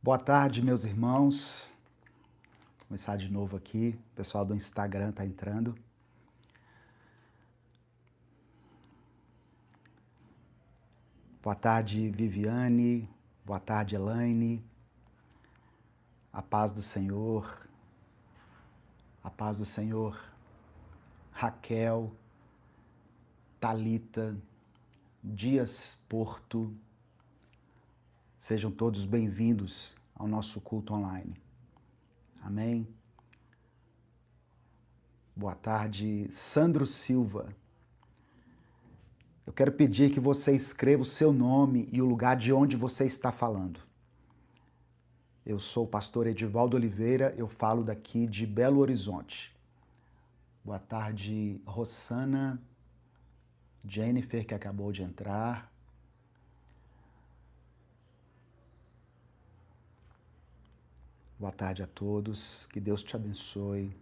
Boa tarde, meus irmãos. Vou começar de novo aqui. O pessoal do Instagram está entrando. Boa tarde, Viviane. Boa tarde, Elaine. A paz do Senhor. A paz do Senhor. Raquel, Talita, Dias Porto. Sejam todos bem-vindos ao nosso culto online. Amém? Boa tarde, Sandro Silva. Eu quero pedir que você escreva o seu nome e o lugar de onde você está falando. Eu sou o pastor Edivaldo Oliveira, eu falo daqui de Belo Horizonte. Boa tarde, Rossana, Jennifer, que acabou de entrar. Boa tarde a todos, que Deus te abençoe.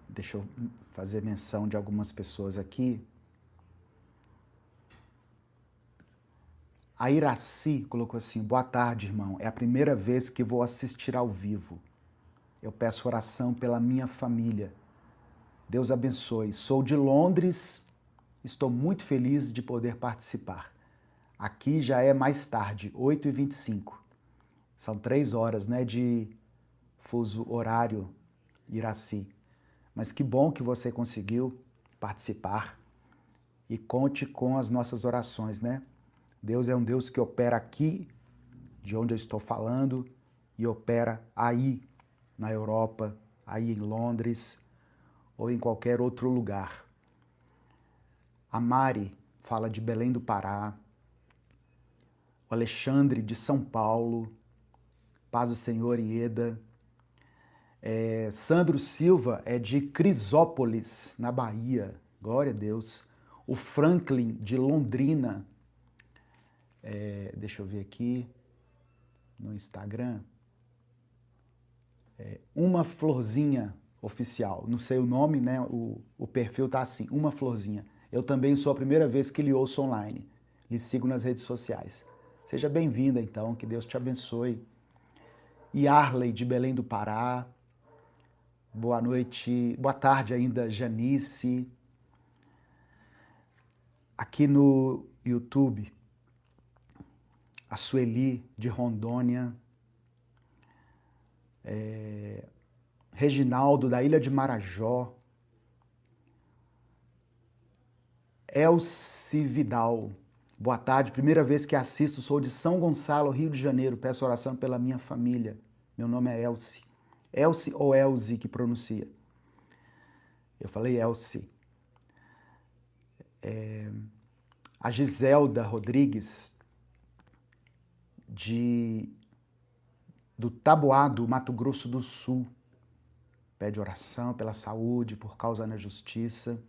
Deixa eu fazer menção de algumas pessoas aqui. A Iraci colocou assim: boa tarde, irmão. É a primeira vez que vou assistir ao vivo. Eu peço oração pela minha família. Deus abençoe. Sou de Londres. Estou muito feliz de poder participar. Aqui já é mais tarde, 8h25. São 3 horas, né, de fuso horário, Iraci. Mas que bom que você conseguiu participar e conte com as nossas orações, né? Deus é um Deus que opera aqui, de onde eu estou falando, e opera aí, na Europa, aí em Londres ou em qualquer outro lugar. A Mari fala de Belém do Pará, o Alexandre de São Paulo, paz do Senhor, Ieda. Sandro Silva é de Crisópolis, na Bahia, glória a Deus. O Franklin de Londrina, deixa eu ver aqui no Instagram, Uma Florzinha Oficial, não sei o nome, né? O perfil tá assim, Uma Florzinha. Eu também sou a primeira vez que lhe ouço online, lhe sigo nas redes sociais. Seja bem-vinda então, que Deus te abençoe. E Arley de Belém do Pará, boa noite, boa tarde ainda, Janice. Aqui no YouTube, a Sueli de Rondônia, Reginaldo da Ilha de Marajó, Elci Vidal, boa tarde, primeira vez que assisto, sou de São Gonçalo, Rio de Janeiro, peço oração pela minha família. Meu nome é Elci. Elci ou Elzi que pronuncia? Eu falei Elci. A Giselda Rodrigues, do Taboado, Mato Grosso do Sul, pede oração pela saúde, por causa da justiça.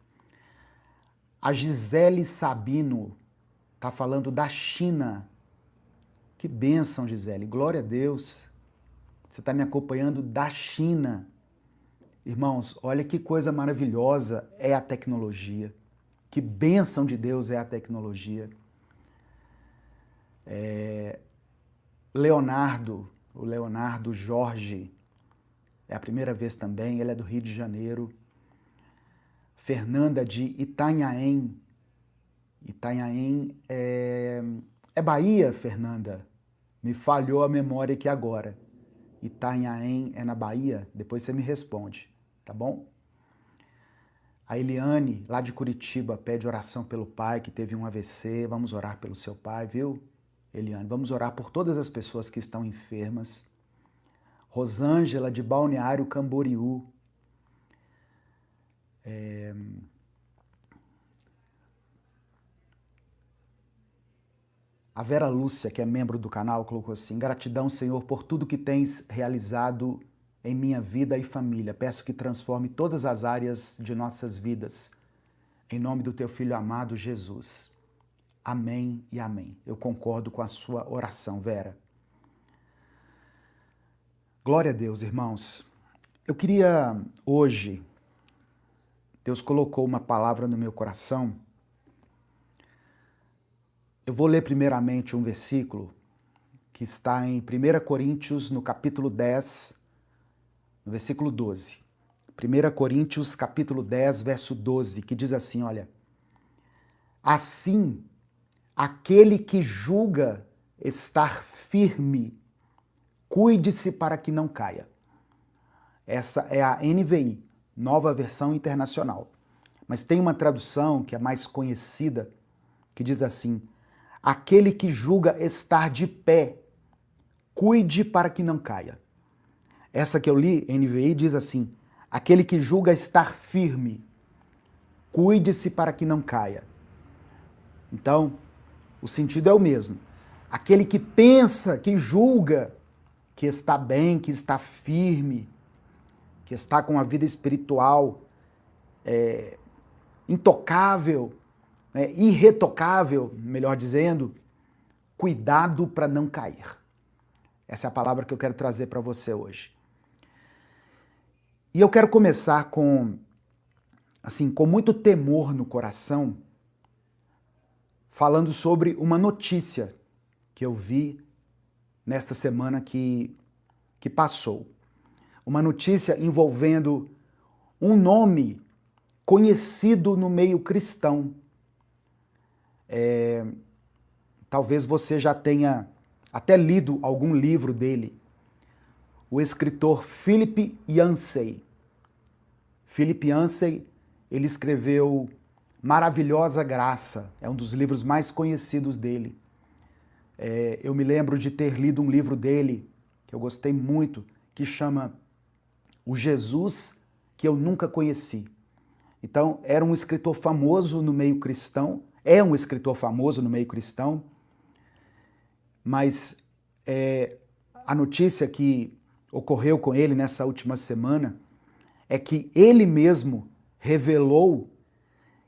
A Gisele Sabino está falando da China. Que bênção, Gisele. Glória a Deus. Você está me acompanhando da China. Irmãos, olha que coisa maravilhosa é a tecnologia. Que bênção de Deus é a tecnologia. O Leonardo Jorge, é a primeira vez também, ele é do Rio de Janeiro. Fernanda de Itanhaém. Itanhaém é Bahia, Fernanda? Me falhou a memória aqui agora. Itanhaém é na Bahia? Depois você me responde, tá bom? A Eliane, lá de Curitiba, pede oração pelo pai que teve um AVC. Vamos orar pelo seu pai, viu, Eliane? Vamos orar por todas as pessoas que estão enfermas. Rosângela, de Balneário Camboriú. A Vera Lúcia, que é membro do canal, colocou assim: gratidão, Senhor, por tudo que tens realizado em minha vida e família. Peço que transforme todas as áreas de nossas vidas. Em nome do teu Filho amado, Jesus. Amém e amém. Eu concordo com a sua oração, Vera. Glória a Deus, irmãos. Eu queria hoje, Deus colocou uma palavra no meu coração Eu vou ler primeiramente um versículo que está em 1 Coríntios, no capítulo 10, no versículo 12. 1 Coríntios, capítulo 10, verso 12, que diz assim, olha: assim, aquele que julga estar firme, cuide-se para que não caia. Essa é a NVI, Nova Versão Internacional. Mas tem uma tradução que é mais conhecida, que diz assim: aquele que julga estar de pé, cuide para que não caia. Essa que eu li, NVI, diz assim: aquele que julga estar firme, cuide-se para que não caia. Então, o sentido é o mesmo. Aquele que pensa, que julga, que está bem, que está firme, que está com a vida espiritual intocável, irretocável, melhor dizendo, cuidado para não cair. Essa é a palavra que eu quero trazer para você hoje. E eu quero começar com muito temor no coração, falando sobre uma notícia que eu vi nesta semana que passou. Uma notícia envolvendo um nome conhecido no meio cristão. Talvez você já tenha até lido algum livro dele. O escritor Philip Yancey. Philip Yancey, ele escreveu Maravilhosa Graça, é um dos livros mais conhecidos dele. Eu me lembro de ter lido um livro dele, que eu gostei muito, que chama O Jesus que eu nunca conheci. Então, era um escritor famoso no meio cristão, é um escritor famoso no meio cristão, mas a notícia que ocorreu com ele nessa última semana é que ele mesmo revelou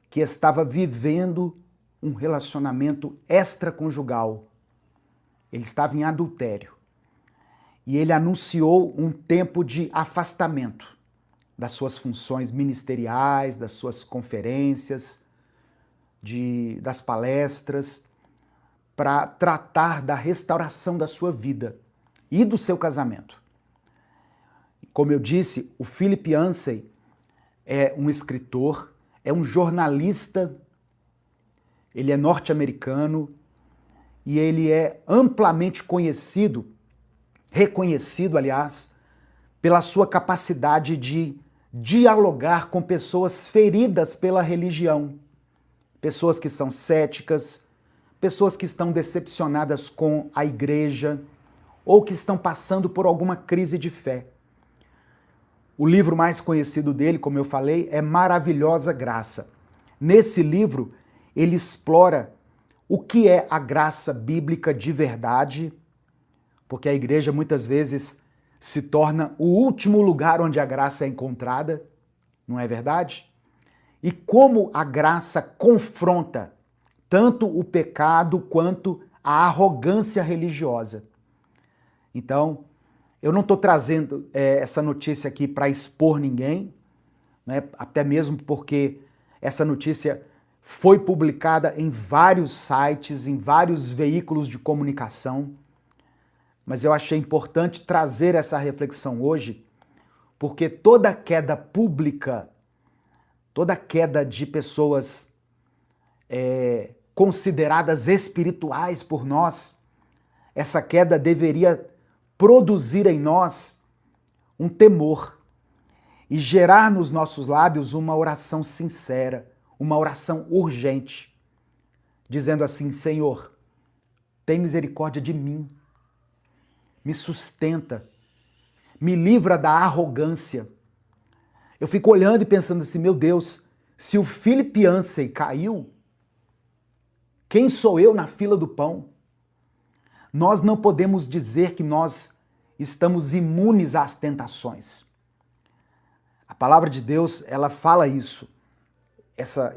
que estava vivendo um relacionamento extraconjugal. Ele estava em adultério. E ele anunciou um tempo de afastamento das suas funções ministeriais, das suas conferências, das palestras, para tratar da restauração da sua vida e do seu casamento. Como eu disse, o Philip Yancey é um escritor, é um jornalista, ele é norte-americano e ele é amplamente conhecido, reconhecido, aliás, pela sua capacidade de dialogar com pessoas feridas pela religião, pessoas que são céticas, pessoas que estão decepcionadas com a igreja ou que estão passando por alguma crise de fé. O livro mais conhecido dele, como eu falei, é Maravilhosa Graça. Nesse livro, ele explora o que é a graça bíblica de verdade, porque a igreja muitas vezes se torna o último lugar onde a graça é encontrada, não é verdade? E como a graça confronta tanto o pecado quanto a arrogância religiosa. Então, eu não estou trazendo essa notícia aqui para expor ninguém, né? Até mesmo porque essa notícia foi publicada em vários sites, em vários veículos de comunicação, mas eu achei importante trazer essa reflexão hoje, porque toda queda pública, toda queda de pessoas consideradas espirituais por nós, essa queda deveria produzir em nós um temor e gerar nos nossos lábios uma oração sincera, uma oração urgente, dizendo assim: Senhor, tem misericórdia de mim, me sustenta, me livra da arrogância. Eu fico olhando e pensando assim, meu Deus, se o Philip Yancey caiu, quem sou eu na fila do pão? Nós não podemos dizer que nós estamos imunes às tentações. A palavra de Deus, ela fala isso.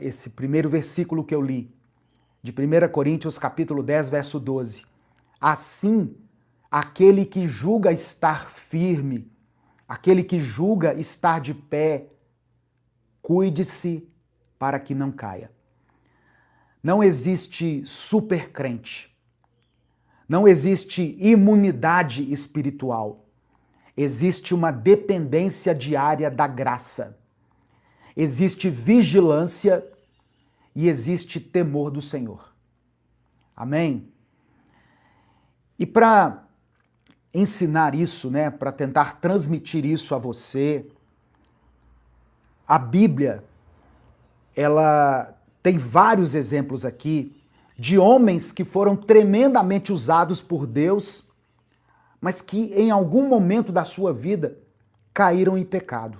Esse primeiro versículo que eu li, de 1 Coríntios capítulo 10, verso 12. Assim, aquele que julga estar firme, aquele que julga estar de pé, cuide-se para que não caia. Não existe supercrente. Não existe imunidade espiritual. Existe uma dependência diária da graça. Existe vigilância e existe temor do Senhor. Amém? E para ensinar isso, né, para tentar transmitir isso a você, a Bíblia, ela tem vários exemplos aqui de homens que foram tremendamente usados por Deus, mas que em algum momento da sua vida caíram em pecado.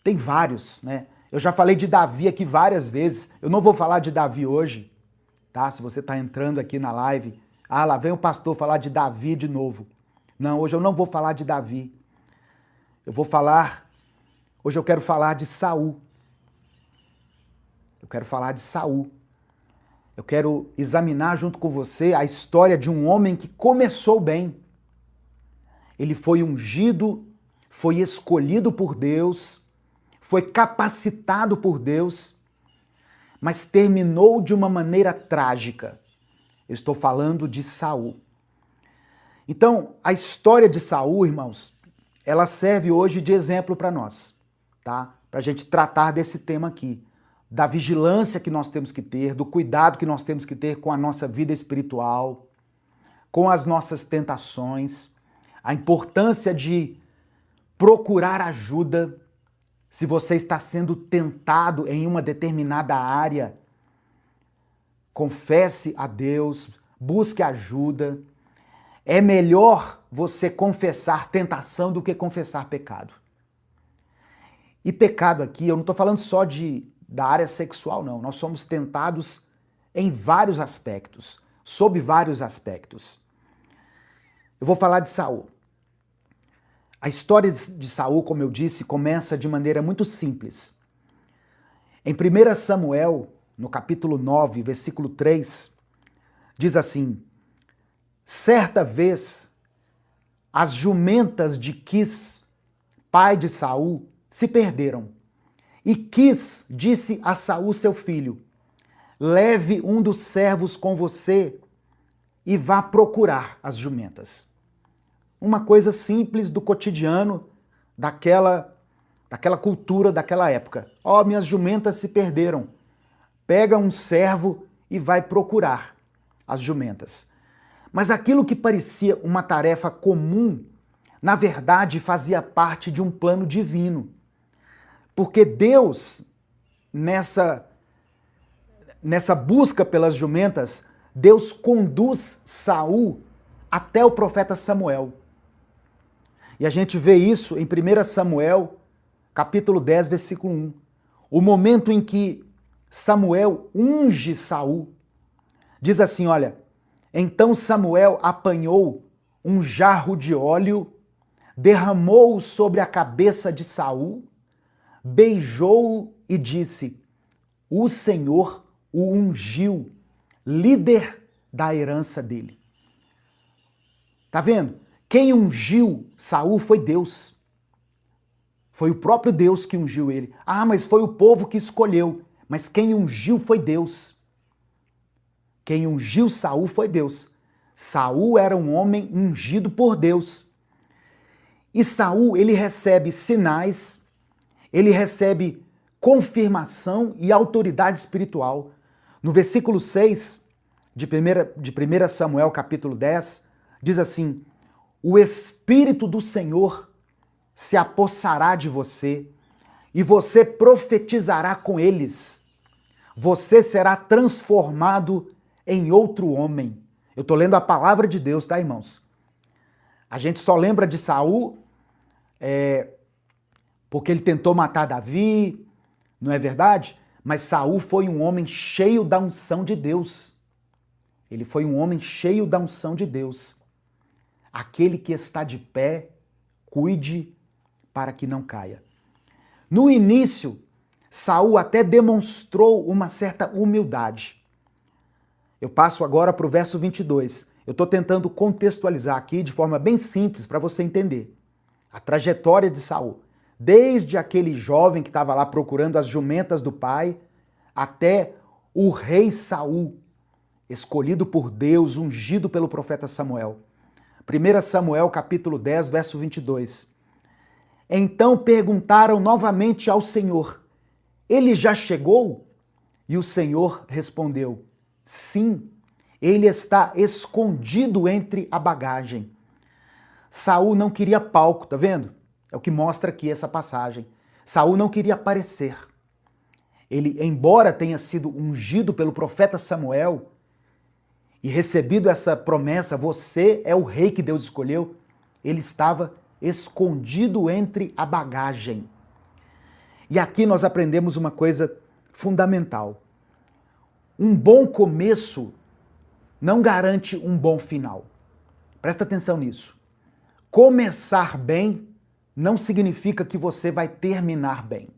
Tem vários, né? Eu já falei de Davi aqui várias vezes. Eu não vou falar de Davi hoje, tá? Se você está entrando aqui na live, lá vem o pastor falar de Davi de novo. Não, hoje eu não vou falar de Davi. Hoje eu quero falar de Saul. Eu quero falar de Saul. Eu quero examinar junto com você a história de um homem que começou bem. Ele foi ungido, foi escolhido por Deus, foi capacitado por Deus, mas terminou de uma maneira trágica. Eu estou falando de Saul. Então, a história de Saul, irmãos, ela serve hoje de exemplo para nós, tá? Para a gente tratar desse tema aqui, da vigilância que nós temos que ter, do cuidado que nós temos que ter com a nossa vida espiritual, com as nossas tentações, a importância de procurar ajuda se você está sendo tentado em uma determinada área. Confesse a Deus, busque ajuda. É melhor você confessar tentação do que confessar pecado. E pecado aqui, eu não estou falando só da área sexual, não. Nós somos tentados em vários aspectos, sob vários aspectos. Eu vou falar de Saul. A história de Saul, como eu disse, começa de maneira muito simples. Em 1 Samuel, no capítulo 9, versículo 3, diz assim: certa vez, as jumentas de Quis, pai de Saul, se perderam. E Quis disse a Saul, seu filho: leve um dos servos com você e vá procurar as jumentas. Uma coisa simples do cotidiano daquela cultura, daquela época. Minhas jumentas se perderam. Pega um servo e vai procurar as jumentas. Mas aquilo que parecia uma tarefa comum, na verdade fazia parte de um plano divino. Porque Deus, nessa busca pelas jumentas, Deus conduz Saul até o profeta Samuel. E a gente vê isso em 1 Samuel, capítulo 10, versículo 1. O momento em que Samuel unge Saul. Diz assim, olha: então Samuel apanhou um jarro de óleo, derramou-o sobre a cabeça de Saul, beijou-o e disse: o Senhor o ungiu, líder da herança dele. Tá vendo? Quem ungiu Saul foi Deus. Foi o próprio Deus que ungiu ele. Mas foi o povo que escolheu. Mas quem ungiu foi Deus. Quem ungiu Saul foi Deus. Saul era um homem ungido por Deus. E Saul, ele recebe sinais, ele recebe confirmação e autoridade espiritual. No versículo 6 de 1 Samuel, capítulo 10, diz assim: o Espírito do Senhor se apossará de você e você profetizará com eles. Você será transformado em outro homem. Eu estou lendo a palavra de Deus, tá, irmãos? A gente só lembra de Saul porque ele tentou matar Davi, não é verdade? Mas Saul foi um homem cheio da unção de Deus. Ele foi um homem cheio da unção de Deus. Aquele que está de pé, cuide para que não caia. No início, Saul até demonstrou uma certa humildade. Eu passo agora para o verso 22. Eu estou tentando contextualizar aqui de forma bem simples para você entender a trajetória de Saul. Desde aquele jovem que estava lá procurando as jumentas do pai, até o rei Saul, escolhido por Deus, ungido pelo profeta Samuel. 1 Samuel capítulo 10, verso 22. Então perguntaram novamente ao Senhor: ele já chegou? E o Senhor respondeu: sim, ele está escondido entre a bagagem. Saul não queria palco, tá vendo? É o que mostra aqui essa passagem. Saul não queria aparecer. Ele, embora tenha sido ungido pelo profeta Samuel e recebido essa promessa, você é o rei que Deus escolheu, ele estava escondido entre a bagagem. E aqui nós aprendemos uma coisa fundamental. Um bom começo não garante um bom final. Presta atenção nisso. Começar bem não significa que você vai terminar bem.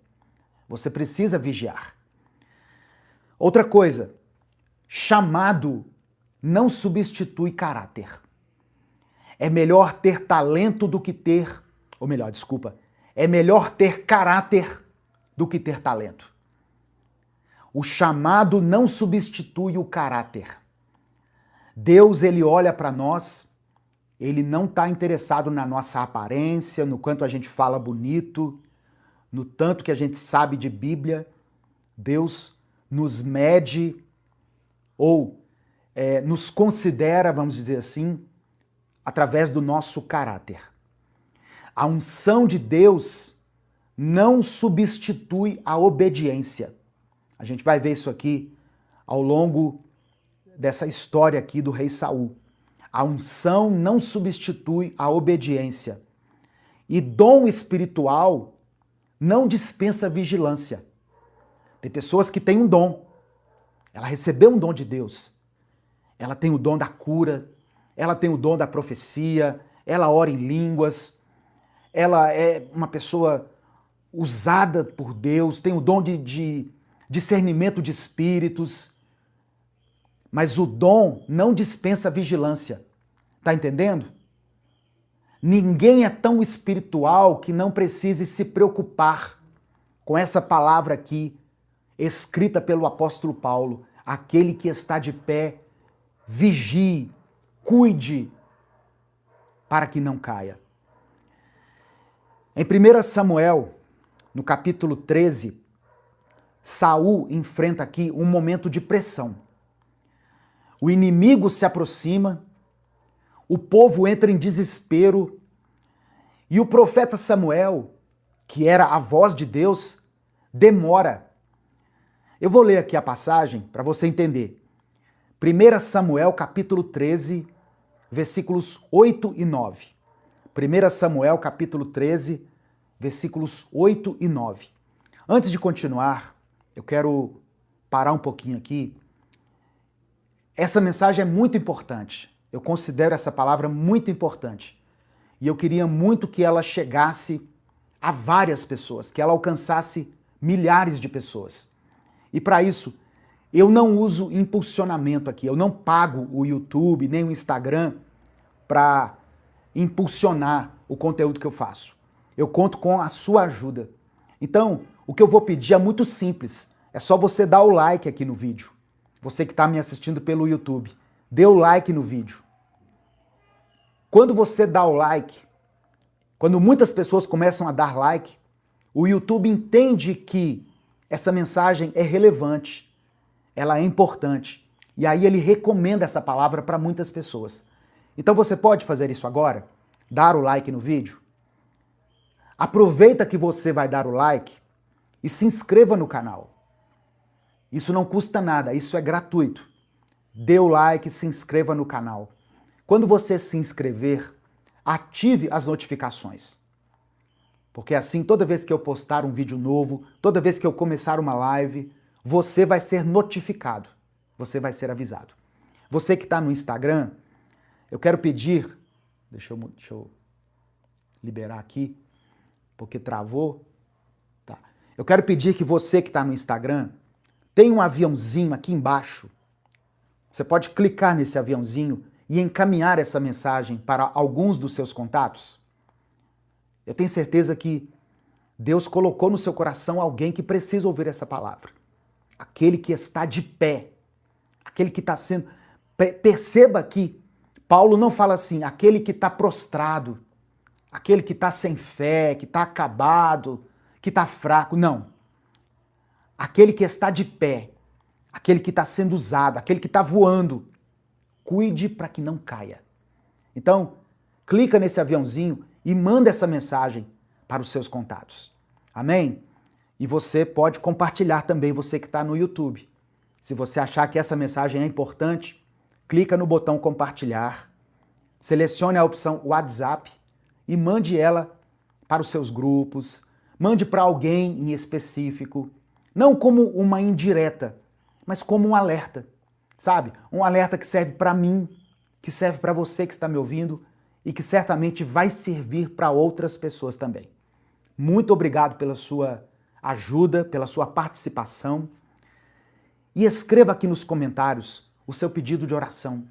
Você precisa vigiar. Outra coisa, chamado não substitui caráter. É melhor ter talento do que ter, ou melhor, desculpa, é melhor ter caráter do que ter talento. O chamado não substitui o caráter. Deus, ele olha para nós, ele não está interessado na nossa aparência, no quanto a gente fala bonito, no tanto que a gente sabe de Bíblia. Deus nos mede ou nos considera, vamos dizer assim, através do nosso caráter. A unção de Deus não substitui a obediência. A gente vai ver isso aqui ao longo dessa história aqui do rei Saul. A unção não substitui a obediência. E dom espiritual não dispensa vigilância. Tem pessoas que têm um dom. Ela recebeu um dom de Deus. Ela tem o dom da cura, ela tem o dom da profecia, ela ora em línguas, ela é uma pessoa usada por Deus, tem o dom de discernimento de espíritos, mas o dom não dispensa vigilância. Tá entendendo? Ninguém é tão espiritual que não precise se preocupar com essa palavra aqui, escrita pelo apóstolo Paulo: aquele que está de pé, vigie, cuide, para que não caia. Em 1 Samuel, no capítulo 13, Saul enfrenta aqui um momento de pressão. O inimigo se aproxima, o povo entra em desespero e o profeta Samuel, que era a voz de Deus, demora. Eu vou ler aqui a passagem para você entender. 1 Samuel capítulo 13, versículos 8 e 9. 1 Samuel capítulo 13, versículos 8 e 9. Antes de continuar, eu quero parar um pouquinho aqui. Essa mensagem é muito importante. Eu considero essa palavra muito importante. E eu queria muito que ela chegasse a várias pessoas, que ela alcançasse milhares de pessoas. E para isso, eu não uso impulsionamento aqui. Eu não pago o YouTube nem o Instagram para impulsionar o conteúdo que eu faço. Eu conto com a sua ajuda. Então, o que eu vou pedir é muito simples. É só você dar o like aqui no vídeo. Você que está me assistindo pelo YouTube, dê o like no vídeo. Quando você dá o like, quando muitas pessoas começam a dar like, o YouTube entende que essa mensagem é relevante, ela é importante. E aí ele recomenda essa palavra para muitas pessoas. Então você pode fazer isso agora? Dar o like no vídeo? Aproveita que você vai dar o like e se inscreva no canal. Isso não custa nada, isso é gratuito. Dê o like e se inscreva no canal. Quando você se inscrever, ative as notificações. Porque assim, toda vez que eu postar um vídeo novo, toda vez que eu começar uma live, você vai ser notificado, você vai ser avisado. Você que está no Instagram, eu quero pedir, deixa eu liberar aqui, porque travou. Tá. Eu quero pedir que você que está no Instagram, tem um aviãozinho aqui embaixo. Você pode clicar nesse aviãozinho e encaminhar essa mensagem para alguns dos seus contatos. Eu tenho certeza que Deus colocou no seu coração alguém que precisa ouvir essa palavra. aquele que está de pé, aquele que está sendo... Perceba que Paulo não fala assim, aquele que está prostrado, aquele que está sem fé, que está acabado, que está fraco. Não. Aquele que está de pé, aquele que está sendo usado, aquele que está voando. Cuide para que não caia. Então, clica nesse aviãozinho e manda essa mensagem para os seus contatos. Amém? E você pode compartilhar também, você que está no YouTube. Se você achar que essa mensagem é importante, clica no botão compartilhar, selecione a opção WhatsApp e mande ela para os seus grupos, mande para alguém em específico, não como uma indireta, mas como um alerta, sabe? Um alerta que serve para mim, que serve para você que está me ouvindo e que certamente vai servir para outras pessoas também. Muito obrigado pela sua ajuda, pela sua participação. E escreva aqui nos comentários o seu pedido de oração,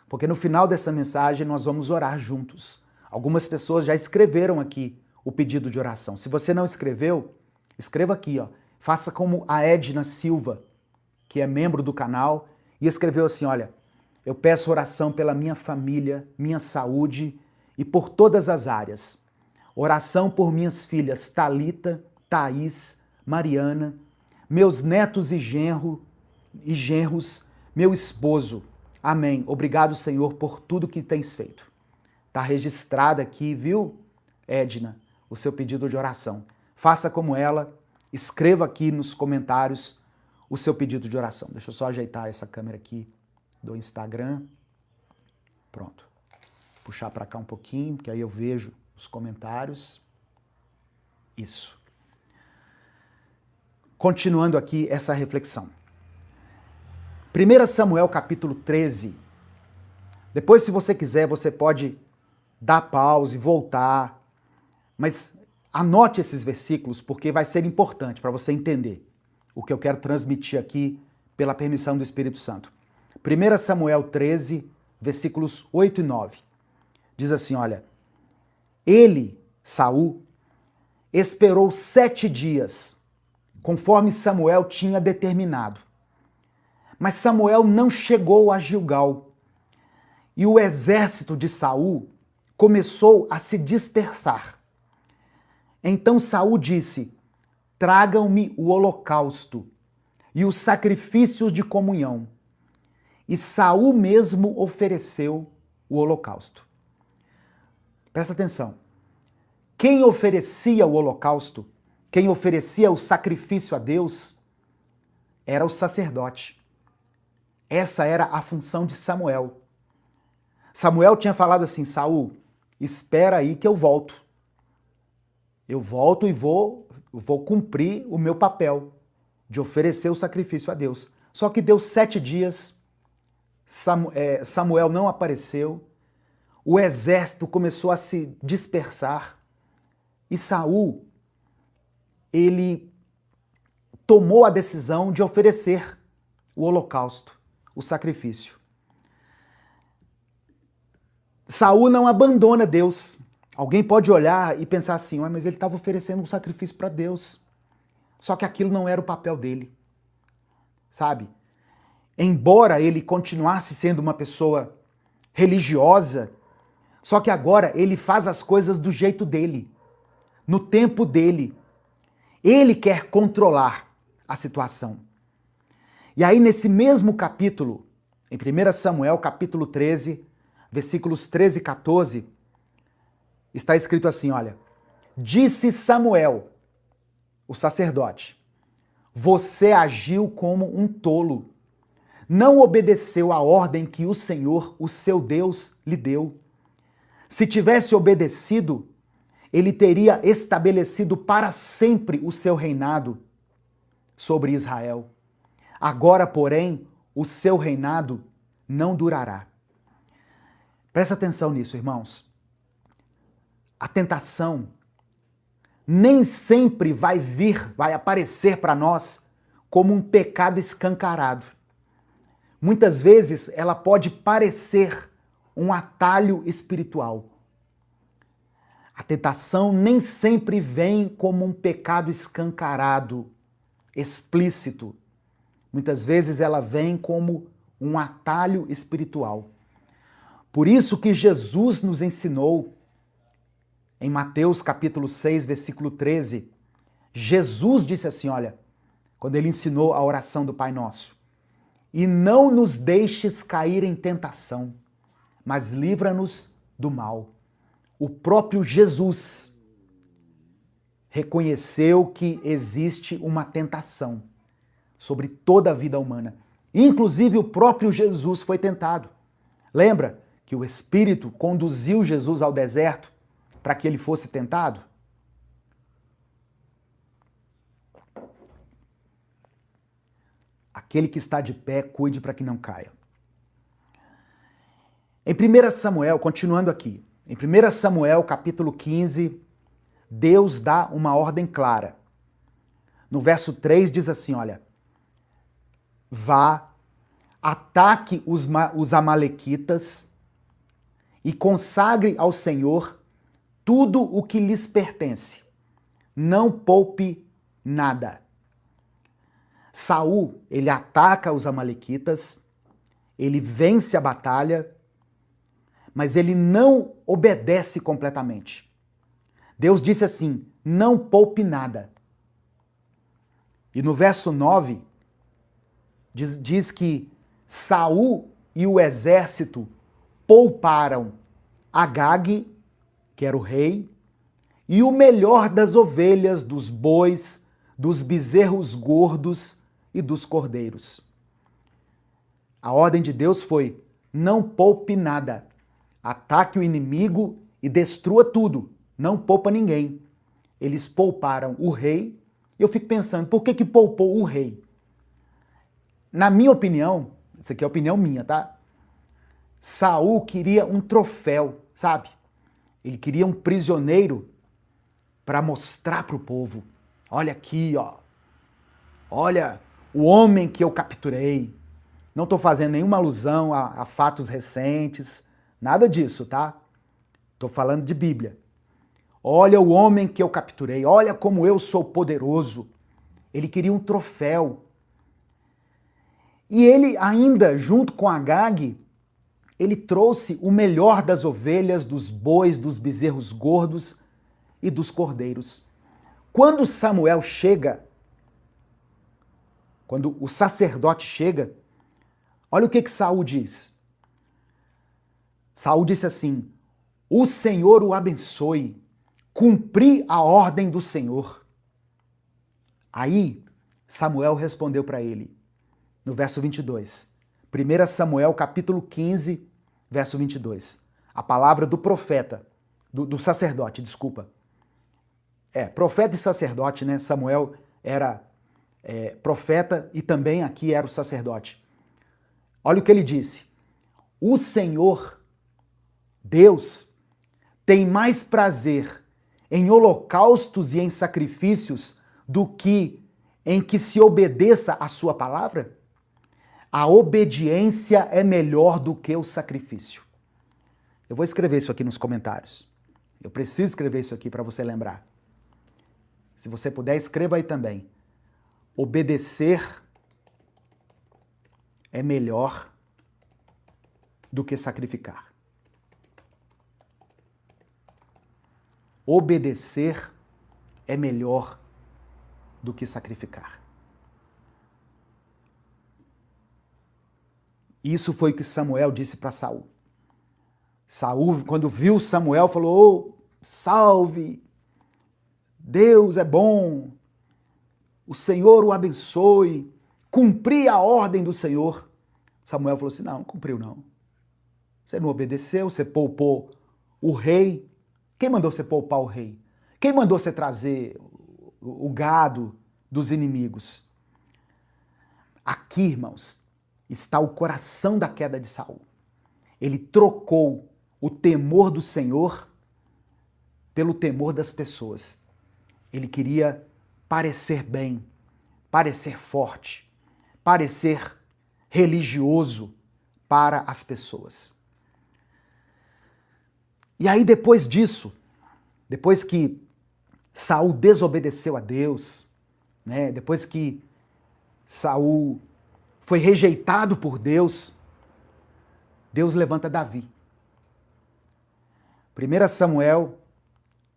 porque no final dessa mensagem nós vamos orar juntos. Algumas pessoas já escreveram aqui o pedido de oração. Se você não escreveu, escreva aqui, ó. Faça como a Edna Silva, que é membro do canal, e escreveu assim, olha, eu peço oração pela minha família, minha saúde e por todas as áreas. Oração por minhas filhas Thalita, Thaís, Mariana, meus netos e genros, meu esposo. Amém. Obrigado, Senhor, por tudo que tens feito. Está registrado aqui, viu, Edna, o seu pedido de oração. Faça como ela, escreva aqui nos comentários o seu pedido de oração. Deixa eu só ajeitar essa câmera aqui do Instagram. Pronto. Puxar para cá um pouquinho, que aí eu vejo os comentários. Isso. Continuando aqui essa reflexão. 1 Samuel capítulo 13. Depois, se você quiser, você pode dar pause, voltar, mas anote esses versículos porque vai ser importante para você entender o que eu quero transmitir aqui pela permissão do Espírito Santo. 1 Samuel 13, versículos 8 e 9. Diz assim, olha, ele, Saul, esperou 7 dias, conforme Samuel tinha determinado. Mas Samuel não chegou a Gilgal, e o exército de Saul começou a se dispersar. Então Saul disse, tragam-me o holocausto e os sacrifícios de comunhão. E Saul mesmo ofereceu o holocausto. Presta atenção. Quem oferecia o holocausto, quem oferecia o sacrifício a Deus, era o sacerdote. Essa era a função de Samuel. Samuel tinha falado assim, Saul, espera aí que eu volto. Eu volto e vou cumprir o meu papel de oferecer o sacrifício a Deus. Só que deu 7 dias, Samuel não apareceu, o exército começou a se dispersar e Saul, ele tomou a decisão de oferecer o holocausto, o sacrifício. Saul não abandona Deus. Alguém pode olhar e pensar assim, mas ele estava oferecendo um sacrifício para Deus. Só que aquilo não era o papel dele, sabe? Embora ele continuasse sendo uma pessoa religiosa, só que agora ele faz as coisas do jeito dele, no tempo dele. Ele quer controlar a situação. E aí nesse mesmo capítulo, em 1 Samuel, capítulo 13, versículos 13 e 14, está escrito assim, olha, disse Samuel, o sacerdote, você agiu como um tolo, não obedeceu à ordem que o Senhor, o seu Deus, lhe deu. Se tivesse obedecido, ele teria estabelecido para sempre o seu reinado sobre Israel. Agora, porém, o seu reinado não durará. Presta atenção nisso, irmãos. A tentação nem sempre vai aparecer para nós como um pecado escancarado. Muitas vezes ela pode parecer um atalho espiritual. A tentação nem sempre vem como um pecado escancarado, explícito. Muitas vezes ela vem como um atalho espiritual. Por isso que Jesus nos ensinou, em Mateus capítulo 6, versículo 13, Jesus disse assim, olha, quando ele ensinou a oração do Pai Nosso, e não nos deixes cair em tentação, mas livra-nos do mal. O próprio Jesus reconheceu que existe uma tentação sobre toda a vida humana. Inclusive o próprio Jesus foi tentado. Lembra que o Espírito conduziu Jesus ao deserto para que ele fosse tentado? Aquele que está de pé, cuide para que não caia. Em 1 Samuel, continuando aqui, em 1 Samuel capítulo 15, Deus dá uma ordem clara. No verso 3 diz assim, olha, vá, ataque os amalequitas e consagre ao Senhor tudo o que lhes pertence. Não poupe nada. Saul, ele ataca os amalequitas, ele vence a batalha, mas ele não obedece completamente. Deus disse assim, não poupe nada. E no verso 9, diz que Saul e o exército pouparam Agag, que era o rei, e o melhor das ovelhas, dos bois, dos bezerros gordos e dos cordeiros. A ordem de Deus foi, não poupe nada. Ataque o inimigo e destrua tudo. Não poupa ninguém. Eles pouparam o rei. Eu fico pensando, por que poupou o rei? Na minha opinião, isso aqui é opinião minha, tá? Saul queria um troféu, sabe? Ele queria um prisioneiro para mostrar para o povo. Olha aqui, ó. Olha o homem que eu capturei. Não estou fazendo nenhuma alusão a fatos recentes, nada disso, tá? Estou falando de Bíblia. Olha o homem que eu capturei, olha como eu sou poderoso. Ele queria um troféu. E ele ainda, junto com Agag, ele trouxe o melhor das ovelhas, dos bois, dos bezerros gordos e dos cordeiros. Quando Samuel chega, quando o sacerdote chega, olha o que Saul diz. Saul disse assim, o Senhor o abençoe, cumpri a ordem do Senhor. Aí Samuel respondeu para ele, no verso 22. 1 Samuel capítulo 15, verso 22. A palavra do profeta, do sacerdote, desculpa. Profeta e sacerdote, né? Samuel era profeta e também aqui era o sacerdote. Olha o que ele disse. O Senhor, Deus, tem mais prazer em holocaustos e em sacrifícios do que em que se obedeça a sua palavra? A obediência é melhor do que o sacrifício. Eu vou escrever isso aqui nos comentários. Eu preciso escrever isso aqui para você lembrar. Se você puder, escreva aí também. Obedecer é melhor do que sacrificar. Obedecer é melhor do que sacrificar. Isso foi o que Samuel disse para Saul. Saul, quando viu Samuel, falou, oh, salve, Deus é bom, o Senhor o abençoe, cumpri a ordem do Senhor. Samuel falou assim, não cumpriu não. Você não obedeceu, você poupou o rei. Quem mandou você poupar o rei? Quem mandou você trazer o gado dos inimigos? Aqui, irmãos, está o coração da queda de Saul. Ele trocou o temor do Senhor pelo temor das pessoas. Ele queria parecer bem, parecer forte, parecer religioso para as pessoas. E aí depois disso, depois que Saul desobedeceu a Deus, né, depois que Saul foi rejeitado por Deus, Deus levanta Davi. 1 Samuel,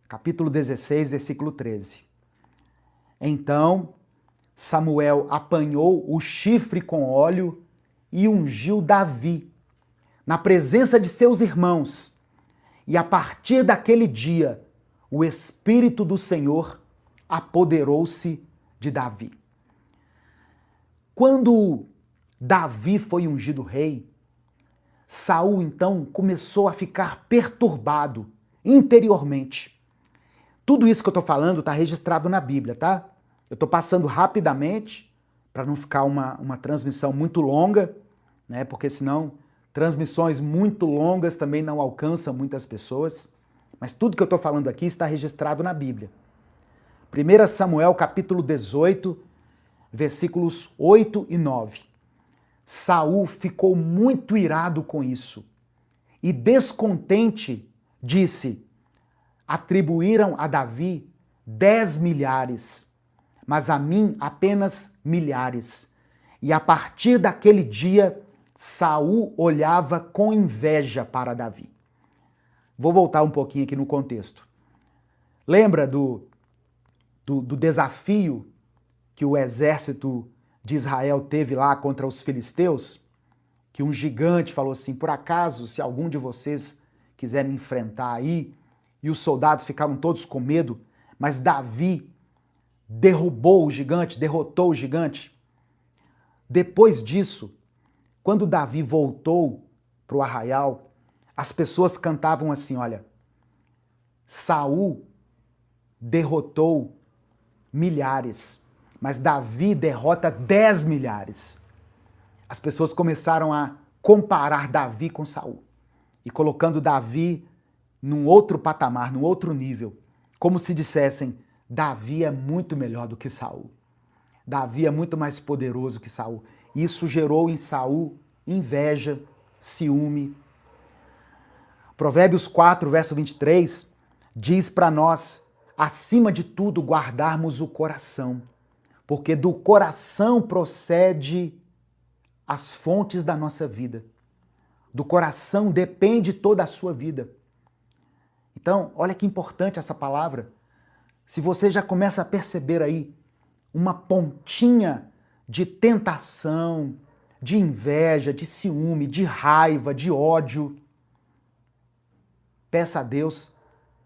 capítulo 16, versículo 13. Então Samuel apanhou o chifre com óleo e ungiu Davi na presença de seus irmãos. E a partir daquele dia, o Espírito do Senhor apoderou-se de Davi. Quando Davi foi ungido rei, Saul então começou a ficar perturbado interiormente. Tudo isso que eu estou falando está registrado na Bíblia, tá? Eu estou passando rapidamente para não ficar uma transmissão muito longa, né? Porque senão transmissões muito longas também não alcançam muitas pessoas. Mas tudo que eu estou falando aqui está registrado na Bíblia. 1 Samuel capítulo 18, versículos 8 e 9. Saul ficou muito irado com isso e descontente disse: atribuíram a Davi 10 milhares, mas a mim apenas milhares. E a partir daquele dia, Saul olhava com inveja para Davi. Vou voltar um pouquinho aqui no contexto. Lembra do desafio que o exército de Israel teve lá contra os filisteus? Que um gigante falou assim: por acaso, se algum de vocês quiser me enfrentar aí, e os soldados ficaram todos com medo, mas Davi derrubou o gigante, derrotou o gigante. Depois disso, quando Davi voltou para o arraial, as pessoas cantavam assim: olha, Saul derrotou milhares, mas Davi derrota 10 milhares. As pessoas começaram a comparar Davi com Saul e colocando Davi num outro patamar, num outro nível, como se dissessem: Davi é muito melhor do que Saul. Davi é muito mais poderoso que Saul. Isso gerou em Saul inveja, ciúme. Provérbios 4, verso 23, diz para nós, acima de tudo, guardarmos o coração, porque do coração procede as fontes da nossa vida. Do coração depende toda a sua vida. Então, olha que importante essa palavra. Se você já começa a perceber aí uma pontinha de tentação, de inveja, de ciúme, de raiva, de ódio, peça a Deus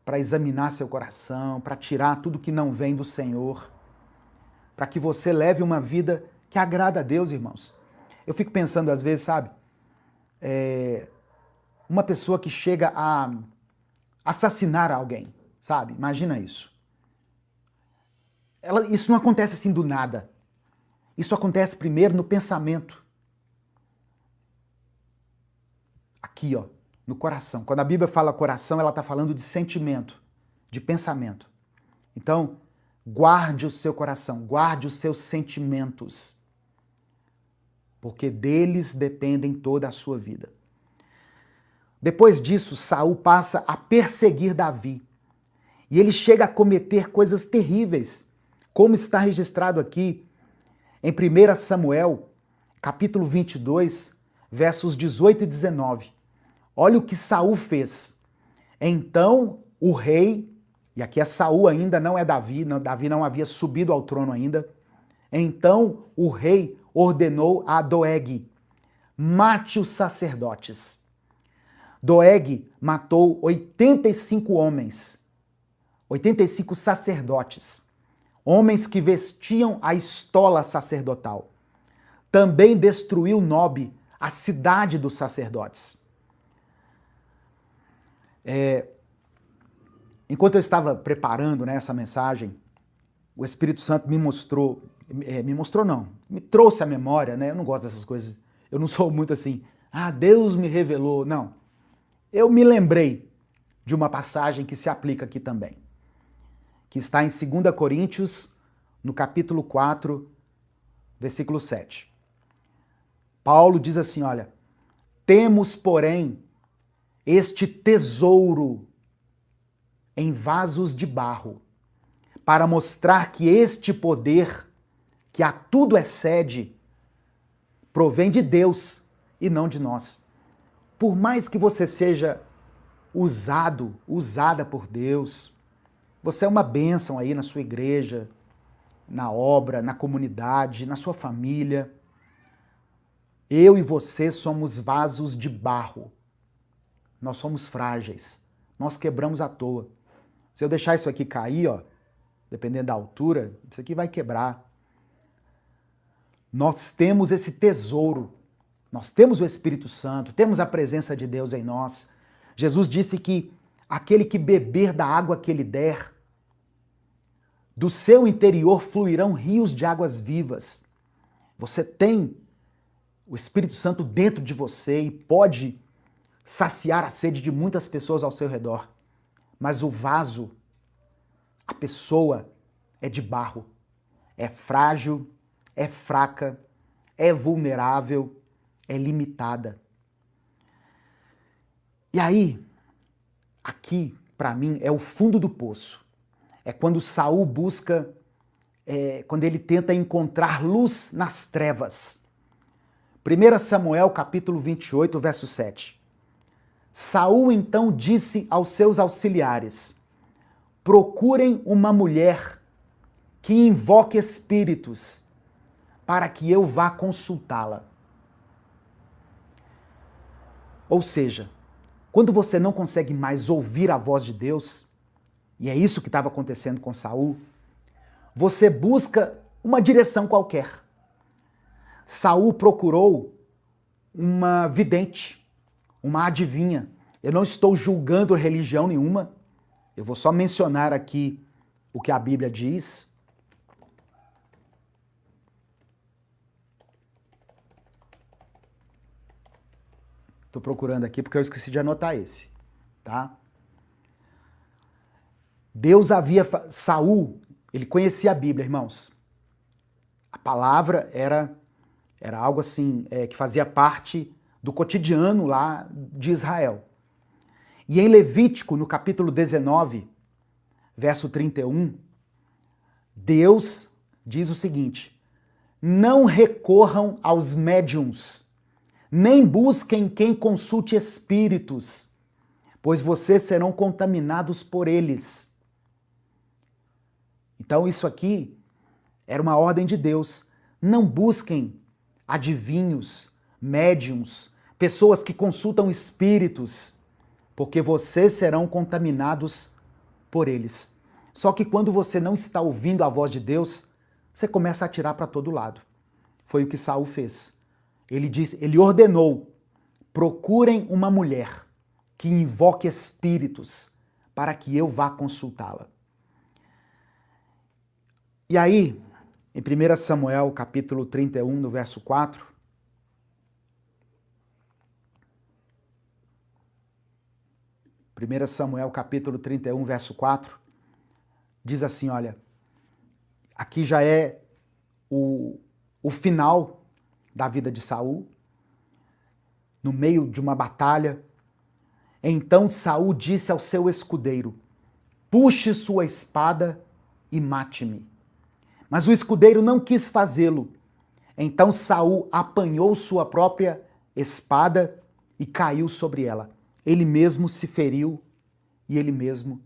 para examinar seu coração, para tirar tudo que não vem do Senhor, para que você leve uma vida que agrada a Deus, irmãos. Eu fico pensando às vezes, sabe, uma pessoa que chega a assassinar alguém, sabe? Imagina isso. Isso não acontece assim do nada. Isso acontece primeiro no pensamento. Aqui, ó, no coração. Quando a Bíblia fala coração, ela está falando de sentimento, de pensamento. Então, guarde o seu coração, guarde os seus sentimentos, porque deles dependem toda a sua vida. Depois disso, Saul passa a perseguir Davi. E ele chega a cometer coisas terríveis, como está registrado aqui em 1 Samuel, capítulo 22, versos 18 e 19. Olha o que Saul fez. Então o rei, e aqui é Saul ainda, não é Davi, Davi não havia subido ao trono ainda. Então o rei ordenou a Doeg: mate os sacerdotes. Doeg matou 85 homens, 85 sacerdotes, homens que vestiam a estola sacerdotal. Também destruiu Nobe, a cidade dos sacerdotes. Enquanto eu estava preparando, né, essa mensagem, o Espírito Santo me trouxe à memória, né? Eu não gosto dessas coisas, eu não sou muito assim, Deus me revelou, não. Eu me lembrei de uma passagem que se aplica aqui também, que está em 2 Coríntios, no capítulo 4, versículo 7. Paulo diz assim, olha, temos, porém, este tesouro em vasos de barro, para mostrar que este poder, que a tudo excede, provém de Deus e não de nós. Por mais que você seja usada por Deus, você é uma bênção aí na sua igreja, na obra, na comunidade, na sua família. Eu e você somos vasos de barro. Nós somos frágeis. Nós quebramos à toa. Se eu deixar isso aqui cair, ó, dependendo da altura, isso aqui vai quebrar. Nós temos esse tesouro. Nós temos o Espírito Santo, temos a presença de Deus em nós. Jesus disse que aquele que beber da água que ele der, do seu interior fluirão rios de águas vivas. Você tem o Espírito Santo dentro de você e pode saciar a sede de muitas pessoas ao seu redor. Mas o vaso, a pessoa, é de barro. É frágil, é fraca, é vulnerável, é limitada. E aí, aqui, para mim, é o fundo do poço. É quando Saul busca, quando ele tenta encontrar luz nas trevas. 1 Samuel, capítulo 28, verso 7. Saul então disse aos seus auxiliares: procurem uma mulher que invoque espíritos, para que eu vá consultá-la. Ou seja, quando você não consegue mais ouvir a voz de Deus, e é isso que estava acontecendo com Saul, você busca uma direção qualquer. Saul procurou uma vidente, uma adivinha. Eu não estou julgando religião nenhuma, eu vou só mencionar aqui o que a Bíblia diz. Estou procurando aqui porque eu esqueci de anotar esse, tá? Saul, ele conhecia a Bíblia, irmãos. A palavra era algo assim, que fazia parte do cotidiano lá de Israel. E em Levítico, no capítulo 19, verso 31, Deus diz o seguinte: não recorram aos médiuns, nem busquem quem consulte espíritos, pois vocês serão contaminados por eles. Então isso aqui era uma ordem de Deus. Não busquem adivinhos, médiuns, pessoas que consultam espíritos, porque vocês serão contaminados por eles. Só que quando você não está ouvindo a voz de Deus, você começa a atirar para todo lado. Foi o que Saul fez. Ele ordenou: procurem uma mulher que invoque espíritos para que eu vá consultá-la. E aí, em 1 Samuel, capítulo 31, no verso 4, Samuel, capítulo 31, verso 4, diz assim, olha, aqui já é o final da vida de Saul, no meio de uma batalha. Então Saul disse ao seu escudeiro: puxe sua espada e mate-me. Mas o escudeiro não quis fazê-lo. Então Saul apanhou sua própria espada e caiu sobre ela. Ele mesmo se feriu e ele mesmo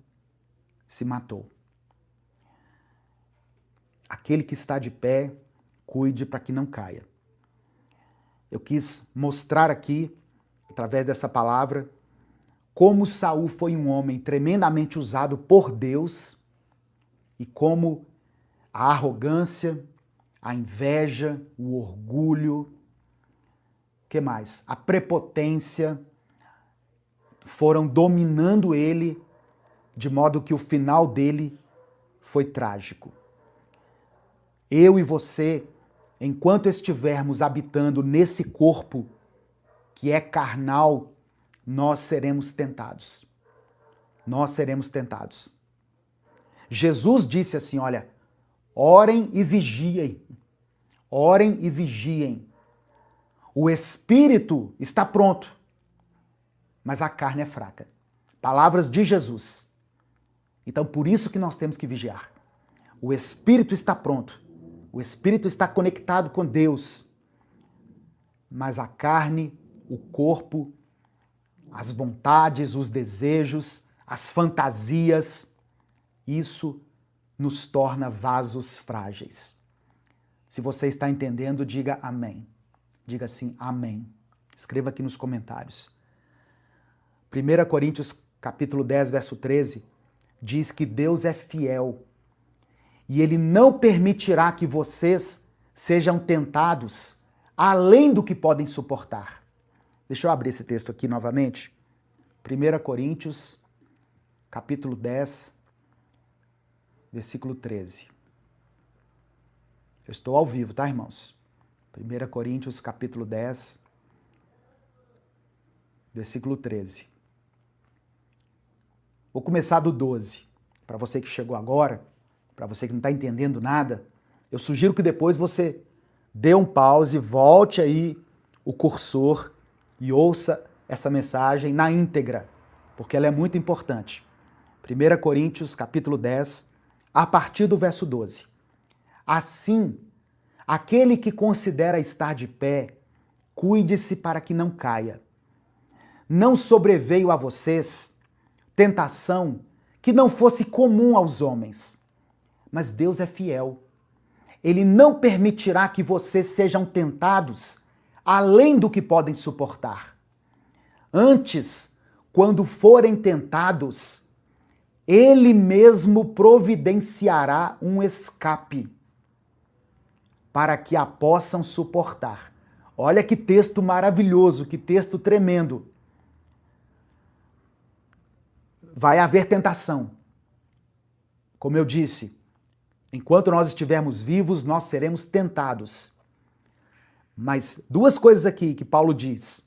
se matou. Aquele que está de pé, cuide para que não caia. Eu quis mostrar aqui, através dessa palavra, como Saul foi um homem tremendamente usado por Deus e como a arrogância, a inveja, o orgulho, que mais? A prepotência foram dominando ele, de modo que o final dele foi trágico. Eu e você, enquanto estivermos habitando nesse corpo que é carnal, nós seremos tentados. Nós seremos tentados. Jesus disse assim, olha, orem e vigiem. Orem e vigiem. O espírito está pronto, mas a carne é fraca. Palavras de Jesus. Então, por isso que nós temos que vigiar. O espírito está pronto. O espírito está conectado com Deus. mas a carne, o corpo, as vontades, os desejos, as fantasias, isso nos torna vasos frágeis. Se você está entendendo, diga amém. Diga assim, amém. Escreva aqui nos comentários. 1 Coríntios capítulo 10, verso 13, diz que Deus é fiel e Ele não permitirá que vocês sejam tentados além do que podem suportar. Deixa eu abrir esse texto aqui novamente. 1 Coríntios capítulo 10, versículo 13. Eu estou ao vivo, tá, irmãos? 1 Coríntios capítulo 10, versículo 13. Vou começar do 12. Para você que chegou agora, para você que não está entendendo nada, eu sugiro que depois você dê um pause, volte aí o cursor e ouça essa mensagem na íntegra, porque ela é muito importante. 1 Coríntios capítulo 10, a partir do verso 12. Assim, aquele que considera estar de pé, cuide-se para que não caia. Não sobreveio a vocês tentação que não fosse comum aos homens, mas Deus é fiel. Ele não permitirá que vocês sejam tentados além do que podem suportar. Antes, quando forem tentados, Ele mesmo providenciará um escape para que a possam suportar. Olha que texto maravilhoso, que texto tremendo. Vai haver tentação. Como eu disse, enquanto nós estivermos vivos, nós seremos tentados. Mas duas coisas aqui que Paulo diz.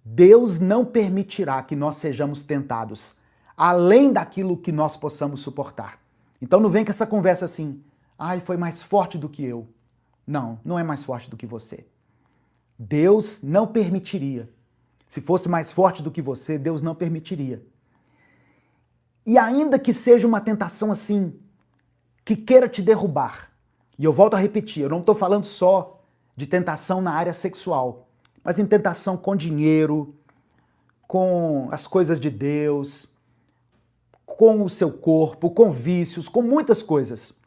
Deus não permitirá que nós sejamos tentados, além daquilo que nós possamos suportar. Então não vem com essa conversa assim, ai, foi mais forte do que eu. Não, não é mais forte do que você. Deus não permitiria. Se fosse mais forte do que você, Deus não permitiria. E ainda que seja uma tentação assim, que queira te derrubar, e eu volto a repetir, eu não estou falando só de tentação na área sexual, mas em tentação com dinheiro, com as coisas de Deus, com o seu corpo, com vícios, com muitas coisas.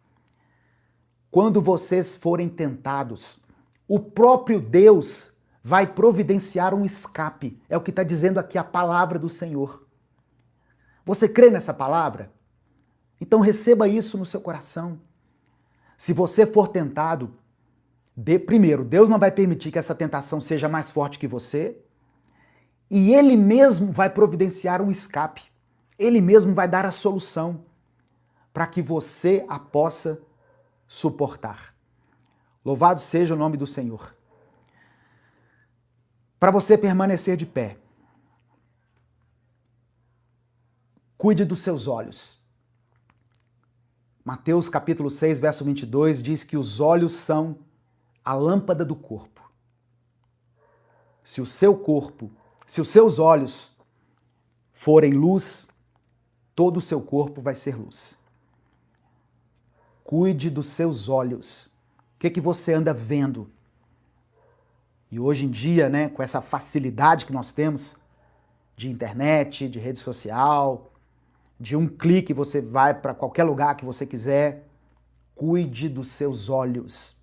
Quando vocês forem tentados, o próprio Deus vai providenciar um escape. É o que está dizendo aqui a palavra do Senhor. Você crê nessa palavra? Então receba isso no seu coração. Se você for tentado, primeiro, Deus não vai permitir que essa tentação seja mais forte que você, e Ele mesmo vai providenciar um escape. Ele mesmo vai dar a solução para que você a possa suportar. Louvado seja o nome do Senhor. Para você permanecer de pé, cuide dos seus olhos. Mateus capítulo 6, verso 22 diz que os olhos são a lâmpada do corpo. Se o seu corpo, se os seus olhos forem luz, todo o seu corpo vai ser luz. Cuide dos seus olhos. O que você anda vendo? E hoje em dia, né, com essa facilidade que nós temos de internet, de rede social, de um clique você vai para qualquer lugar que você quiser, cuide dos seus olhos.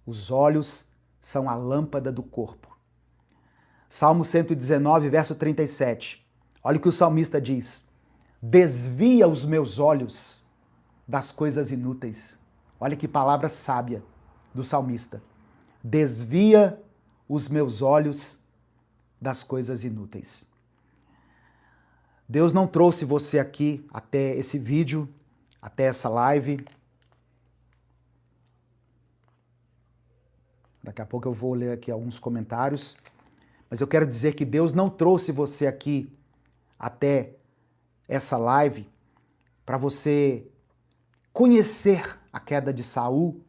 Os olhos são a lâmpada do corpo. Salmo 119, verso 37. Olha o que o salmista diz. Desvia os meus olhos das coisas inúteis. Olha que palavra sábia do salmista. Desvia os meus olhos das coisas inúteis. Deus não trouxe você aqui até esse vídeo, até essa live. Daqui a pouco eu vou ler aqui alguns comentários. Mas eu quero dizer que Deus não trouxe você aqui até essa live para você conhecer a queda de Saul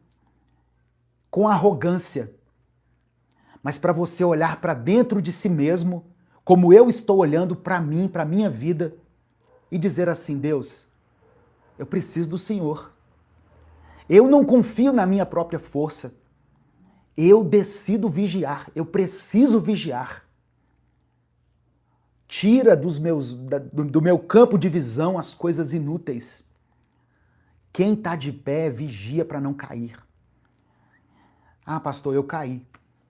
com arrogância, mas para você olhar para dentro de si mesmo, como eu estou olhando para mim, para a minha vida, e dizer assim, Deus, eu preciso do Senhor. Eu não confio na minha própria força. Eu decido vigiar, eu preciso vigiar. Tira do meu campo de visão as coisas inúteis. Quem está de pé, vigia para não cair. Ah, pastor, eu caí.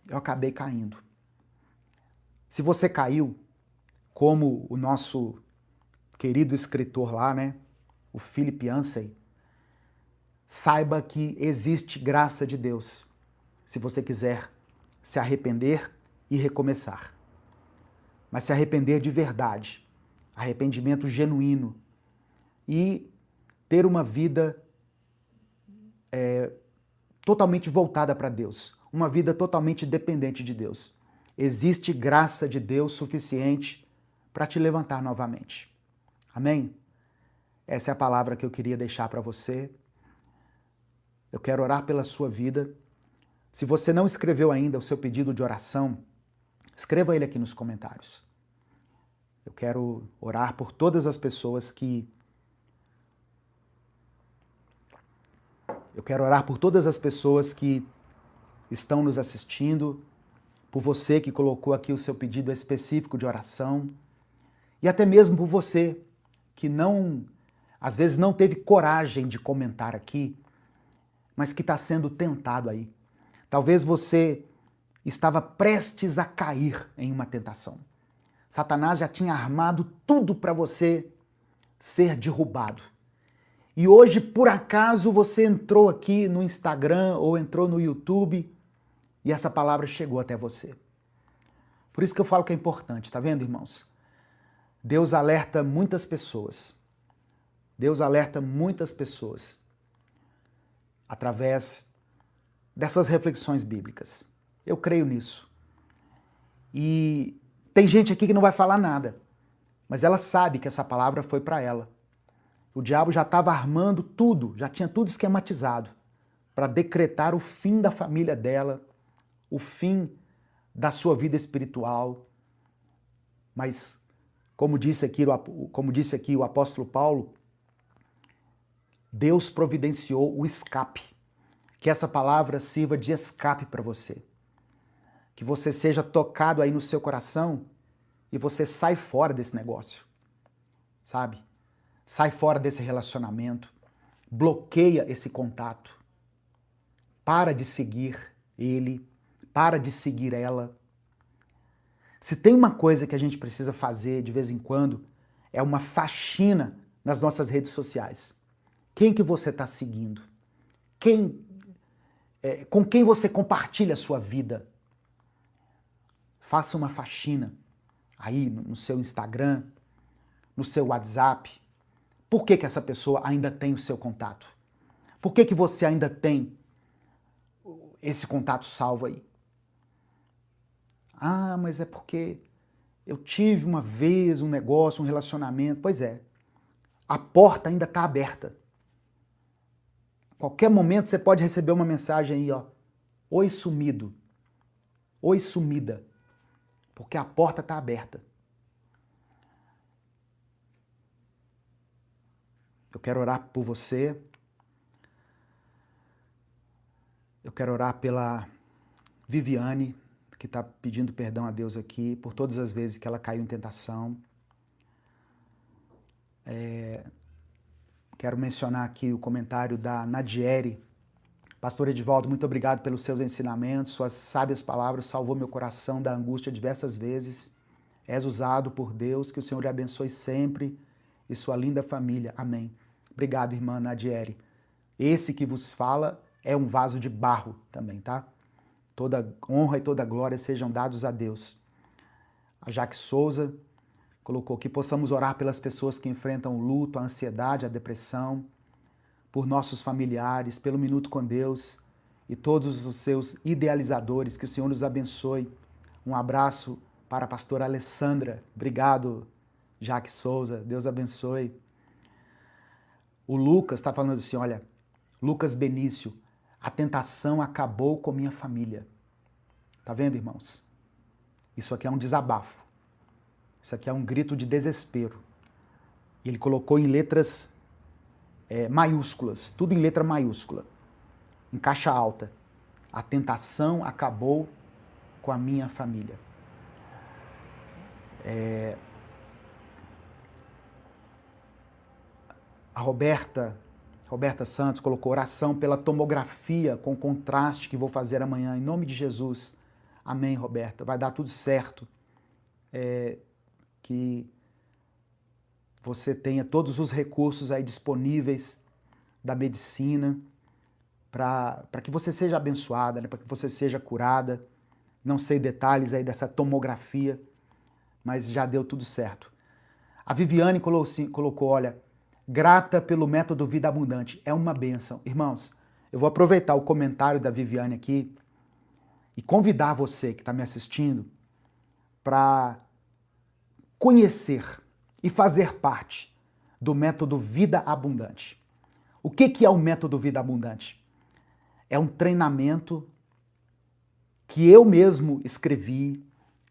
Eu acabei caindo. Se você caiu, como o nosso querido escritor lá, né? O Philip Yancey, saiba que existe graça de Deus, se você quiser se arrepender e recomeçar. Mas se arrepender de verdade, arrependimento genuíno e ter uma vida totalmente voltada para Deus, uma vida totalmente dependente de Deus. Existe graça de Deus suficiente para te levantar novamente. Amém? Essa é a palavra que eu queria deixar para você. Eu quero orar pela sua vida. Se você não escreveu ainda o seu pedido de oração, escreva ele aqui nos comentários. Eu quero orar por todas as pessoas que... estão nos assistindo, por você que colocou aqui o seu pedido específico de oração, e até mesmo por você que às vezes não teve coragem de comentar aqui, mas que está sendo tentado aí. Talvez você estava prestes a cair em uma tentação. Satanás já tinha armado tudo para você ser derrubado. E hoje, por acaso, você entrou aqui no Instagram ou entrou no YouTube e essa palavra chegou até você. Por isso que eu falo que é importante, tá vendo, irmãos? Deus alerta muitas pessoas. Deus alerta muitas pessoas através dessas reflexões bíblicas. Eu creio nisso. E tem gente aqui que não vai falar nada, mas ela sabe que essa palavra foi para ela. O diabo já estava armando tudo, já tinha tudo esquematizado para decretar o fim da família dela, o fim da sua vida espiritual. Mas, como disse aqui o apóstolo Paulo, Deus providenciou o escape. Que essa palavra sirva de escape para você. Que você seja tocado aí no seu coração e você sai fora desse negócio, sabe? Sai fora desse relacionamento, bloqueia esse contato, para de seguir ele, para de seguir ela. Se tem uma coisa que a gente precisa fazer de vez em quando, é uma faxina nas nossas redes sociais. Quem que você está seguindo? Com quem você compartilha a sua vida? Faça uma faxina aí no seu Instagram, no seu WhatsApp. Por que essa pessoa ainda tem o seu contato? Por que você ainda tem esse contato salvo aí? Ah, mas é porque eu tive uma vez um negócio, um relacionamento. Pois é, a porta ainda está aberta. A qualquer momento você pode receber uma mensagem aí, ó. Oi, sumido. Oi, sumida. Porque a porta está aberta. Eu quero orar por você. Eu quero orar pela Viviane, que está pedindo perdão a Deus aqui, por todas as vezes que ela caiu em tentação. Quero mencionar aqui o comentário da Nadiere. Pastor Edivaldo, muito obrigado pelos seus ensinamentos, suas sábias palavras salvou meu coração da angústia diversas vezes. És usado por Deus, que o Senhor lhe abençoe sempre e sua linda família. Amém. Obrigado, irmã Nadiere. Esse que vos fala é um vaso de barro também, tá? Toda honra e toda glória sejam dados a Deus. A Jaque Souza colocou que possamos orar pelas pessoas que enfrentam o luto, a ansiedade, a depressão, por nossos familiares, pelo Minuto com Deus e todos os seus idealizadores, que o Senhor nos abençoe. Um abraço para a pastora Alessandra. Obrigado, Jaque Souza. Deus abençoe. O Lucas está falando assim, olha, Lucas Benício, a tentação acabou com minha família. Tá vendo, irmãos? Isso aqui é um desabafo. Isso aqui é um grito de desespero. Ele colocou em letras maiúsculas, tudo em letra maiúscula, em caixa alta. A tentação acabou com a minha família. A Roberta Santos colocou oração pela tomografia com contraste que vou fazer amanhã, em nome de Jesus. Amém, Roberta. Vai dar tudo certo. Que você tenha todos os recursos aí disponíveis da medicina para que você seja abençoada, né? Para que você seja curada. Não sei detalhes aí dessa tomografia, mas já deu tudo certo. A Viviane colocou, olha, grata pelo método Vida Abundante. É uma bênção. Irmãos, eu vou aproveitar o comentário da Viviane aqui e convidar você que está me assistindo para conhecer e fazer parte do método Vida Abundante. O que é o método Vida Abundante? É um treinamento que eu mesmo escrevi,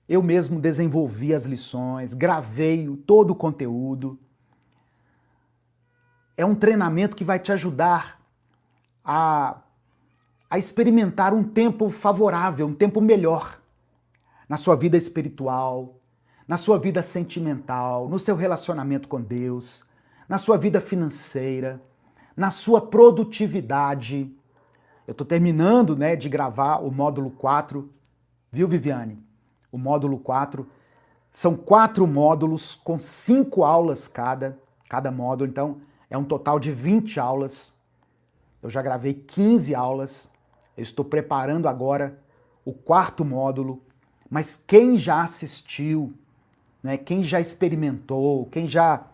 eu mesmo desenvolvi as lições, gravei todo o conteúdo. É um treinamento que vai te ajudar a experimentar um tempo favorável, um tempo melhor na sua vida espiritual, na sua vida sentimental, no seu relacionamento com Deus, na sua vida financeira, na sua produtividade. Eu estou terminando, né, de gravar o módulo 4, viu, Viviane? O módulo 4. São 4 módulos com 5 aulas cada módulo, então é um total de 20 aulas. Eu já gravei 15 aulas, eu estou preparando agora o 4º módulo, mas quem já assistiu, né, quem já experimentou, quem já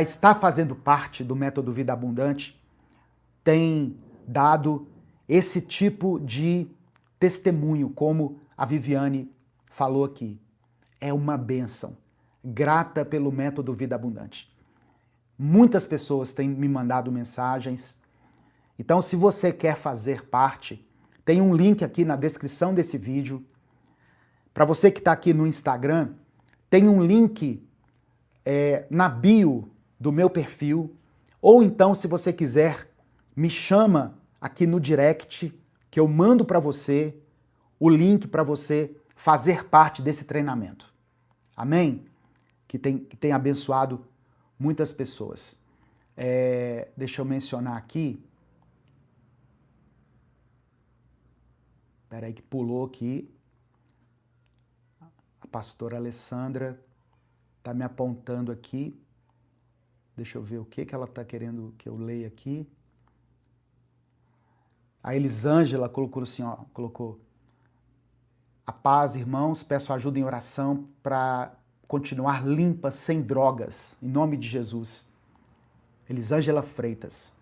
está fazendo parte do método Vida Abundante, tem dado esse tipo de testemunho, como a Viviane falou aqui. É uma bênção. Grata pelo método Vida Abundante. Muitas pessoas têm me mandado mensagens. Então, se você quer fazer parte, tem um link aqui na descrição desse vídeo. Para você que está aqui no Instagram, tem um link na bio do meu perfil. Ou então, se você quiser, me chama aqui no direct, que eu mando para você o link para você fazer parte desse treinamento. Amém? Que tem abençoado muitas pessoas. Deixa eu mencionar aqui. Espera aí que pulou aqui. A pastora Alessandra está me apontando aqui. Deixa eu ver o que ela está querendo que eu leia aqui. A Elisângela colocou assim, ó, colocou: a paz, irmãos, peço ajuda em oração para continuar limpa, sem drogas, em nome de Jesus. Elisângela Freitas,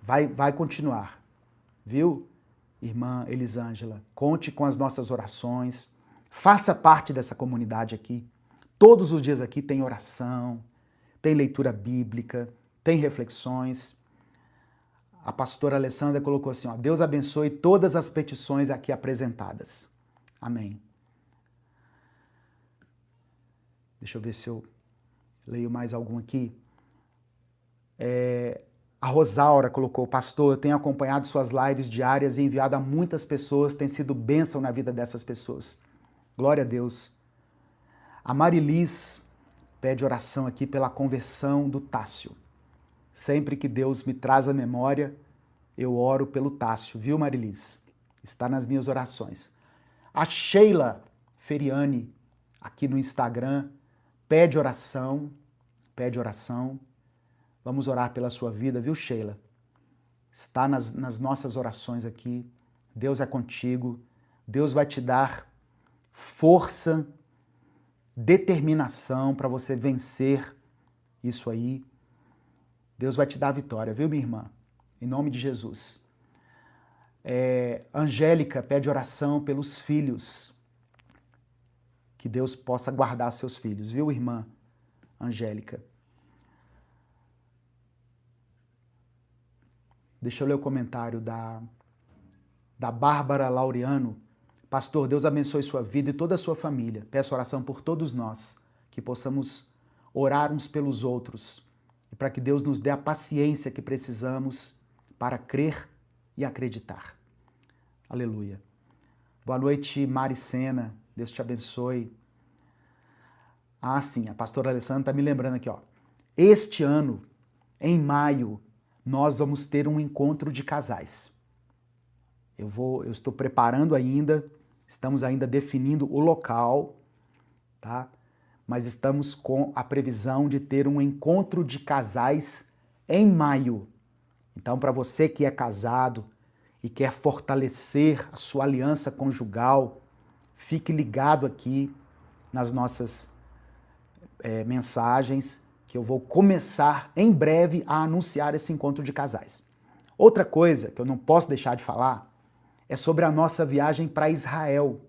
vai continuar, viu, irmã Elisângela? Conte com as nossas orações, faça parte dessa comunidade aqui. Todos os dias aqui tem oração, tem leitura bíblica, tem reflexões. A pastora Alessandra colocou assim, ó, Deus abençoe todas as petições aqui apresentadas. Amém. Deixa eu ver se eu leio mais algum aqui. A Rosaura colocou, pastor, eu tenho acompanhado suas lives diárias e enviado a muitas pessoas, tem sido bênção na vida dessas pessoas. Glória a Deus. A Marilis pede oração aqui pela conversão do Tássio. Sempre que Deus me traz a memória, eu oro pelo Tássio, viu, Marilis? Está nas minhas orações. A Sheila Feriani, aqui no Instagram, pede oração. Vamos orar pela sua vida, viu, Sheila? Está nas nossas orações aqui. Deus é contigo. Deus vai te dar força, determinação para você vencer isso aí. Deus vai te dar a vitória, viu, minha irmã? Em nome de Jesus. Angélica pede oração pelos filhos. Que Deus possa guardar seus filhos, viu, irmã Angélica? Deixa eu ler o comentário da Bárbara Laureano. Pastor, Deus abençoe sua vida e toda a sua família. Peço oração por todos nós, que possamos orar uns pelos outros e para que Deus nos dê a paciência que precisamos para crer e acreditar. Aleluia. Boa noite, Maricena. Deus te abençoe. Ah, sim, a pastora Alessandra está me lembrando aqui, ó. Este ano, em maio, nós vamos ter um encontro de casais. Eu estou preparando ainda, estamos ainda definindo o local, tá? Mas estamos com a previsão de ter um encontro de casais em maio. Então, para você que é casado e quer fortalecer a sua aliança conjugal, fique ligado aqui nas nossas mensagens, que eu vou começar em breve a anunciar esse encontro de casais. Outra coisa que eu não posso deixar de falar é sobre a nossa viagem para Israel.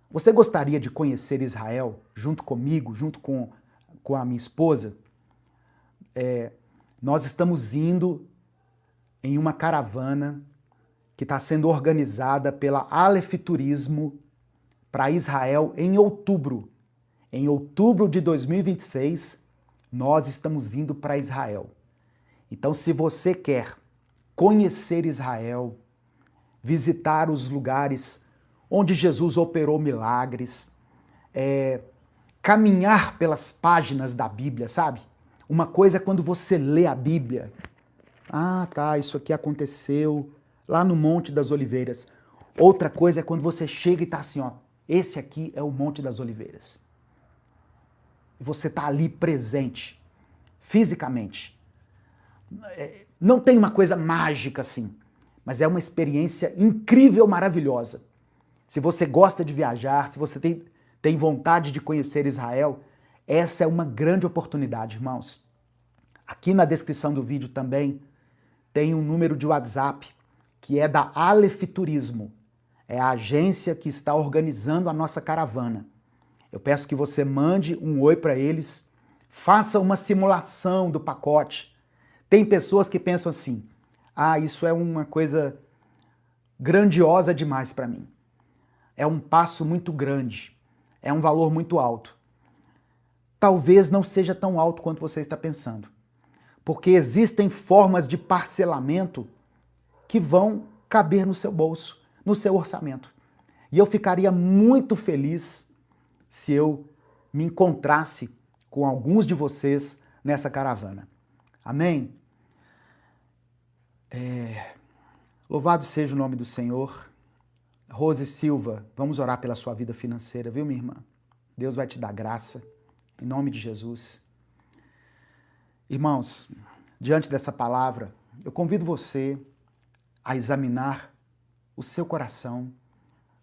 Você gostaria de conhecer Israel junto comigo, junto com a minha esposa? Nós estamos indo em uma caravana que está sendo organizada pela Aleph Turismo para Israel em outubro. Em outubro de 2026, nós estamos indo para Israel. Então, se você quer conhecer Israel, visitar os lugares onde Jesus operou milagres, caminhar pelas páginas da Bíblia, sabe? Uma coisa é quando você lê a Bíblia. Ah, tá, isso aqui aconteceu lá no Monte das Oliveiras. Outra coisa é quando você chega e tá assim, ó, esse aqui é o Monte das Oliveiras. Você tá ali presente, fisicamente. Não tem uma coisa mágica assim, mas é uma experiência incrível, maravilhosa. Se você gosta de viajar, se você tem vontade de conhecer Israel, essa é uma grande oportunidade, irmãos. Aqui na descrição do vídeo também tem um número de WhatsApp que é da Aleph Turismo. É a agência que está organizando a nossa caravana. Eu peço que você mande um oi para eles, faça uma simulação do pacote. Tem pessoas que pensam assim, isso é uma coisa grandiosa demais para mim. É um passo muito grande, é um valor muito alto. Talvez não seja tão alto quanto você está pensando, porque existem formas de parcelamento que vão caber no seu bolso, no seu orçamento. E eu ficaria muito feliz se eu me encontrasse com alguns de vocês nessa caravana. Amém? Louvado seja o nome do Senhor. Rose Silva, vamos orar pela sua vida financeira, viu, minha irmã? Deus vai te dar graça, em nome de Jesus. Irmãos, diante dessa palavra, eu convido você a examinar o seu coração.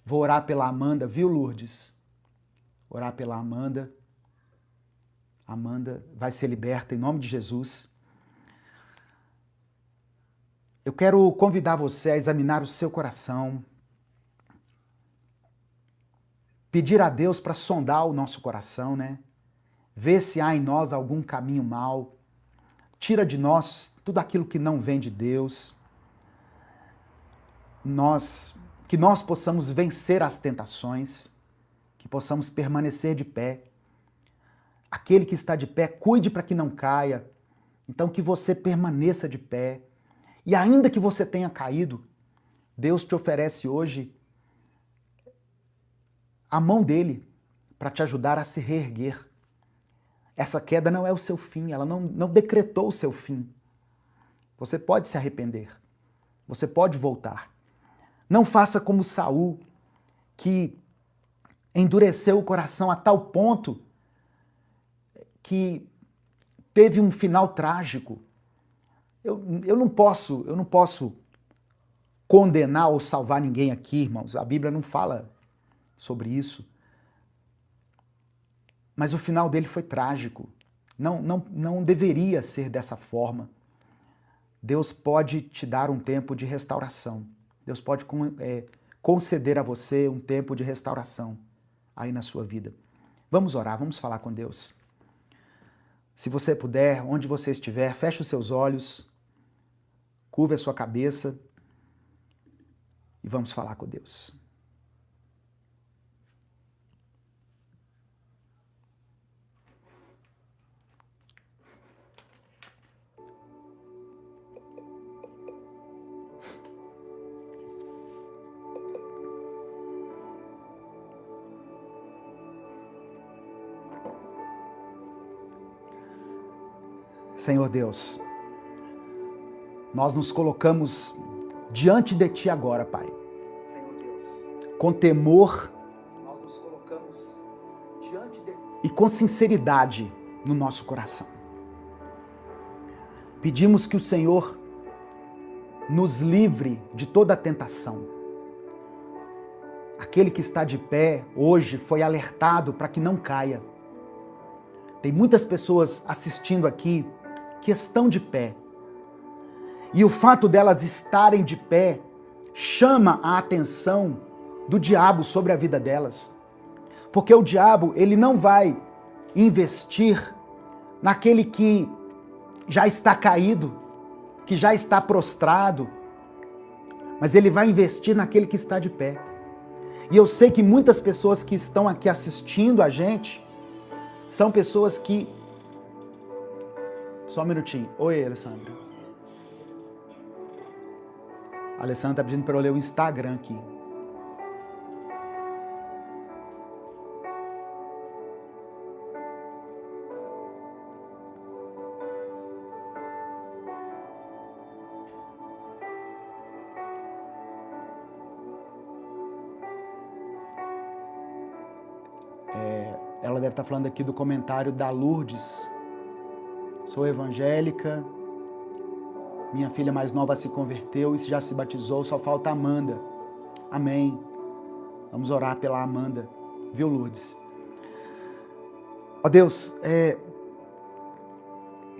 Vou orar pela Amanda, viu, Lourdes? Orar pela Amanda. Amanda vai ser liberta em nome de Jesus. Eu quero convidar você a examinar o seu coração, pedir a Deus para sondar o nosso coração, né? Ver se há em nós algum caminho mau. Tira de nós tudo aquilo que não vem de Deus. Que nós possamos vencer as tentações, que possamos permanecer de pé. Aquele que está de pé, cuide para que não caia. Então que você permaneça de pé. E ainda que você tenha caído, Deus te oferece hoje a mão dele para te ajudar a se reerguer. Essa queda não é o seu fim, ela não decretou o seu fim. Você pode se arrepender, você pode voltar. Não faça como Saul, que endureceu o coração a tal ponto que teve um final trágico. Eu não posso condenar ou salvar ninguém aqui, irmãos. A Bíblia não fala sobre isso. Mas o final dele foi trágico. Não deveria ser dessa forma. Deus pode te dar um tempo de restauração. Deus pode conceder a você um tempo de restauração aí na sua vida. Vamos orar, vamos falar com Deus. Se você puder, onde você estiver, feche os seus olhos, curve a sua cabeça e vamos falar com Deus. Senhor Deus, nós nos colocamos diante de Ti agora, Pai. Senhor Deus, com temor, nós nos colocamos diante de Ti e com sinceridade no nosso coração. Pedimos que o Senhor nos livre de toda tentação. Aquele que está de pé hoje foi alertado para que não caia. Tem muitas pessoas assistindo aqui que estão de pé. E o fato delas estarem de pé chama a atenção do diabo sobre a vida delas. Porque o diabo, ele não vai investir naquele que já está caído, que já está prostrado, mas ele vai investir naquele que está de pé. E eu sei que muitas pessoas que estão aqui assistindo a gente são pessoas que... Só um minutinho. Oi, Alessandra. A Alessandra está pedindo para eu ler o Instagram aqui. Ela deve estar falando aqui do comentário da Lourdes. Sou evangélica, minha filha mais nova se converteu e já se batizou, só falta a Amanda. Amém. Vamos orar pela Amanda, viu, Lourdes? Ó Deus,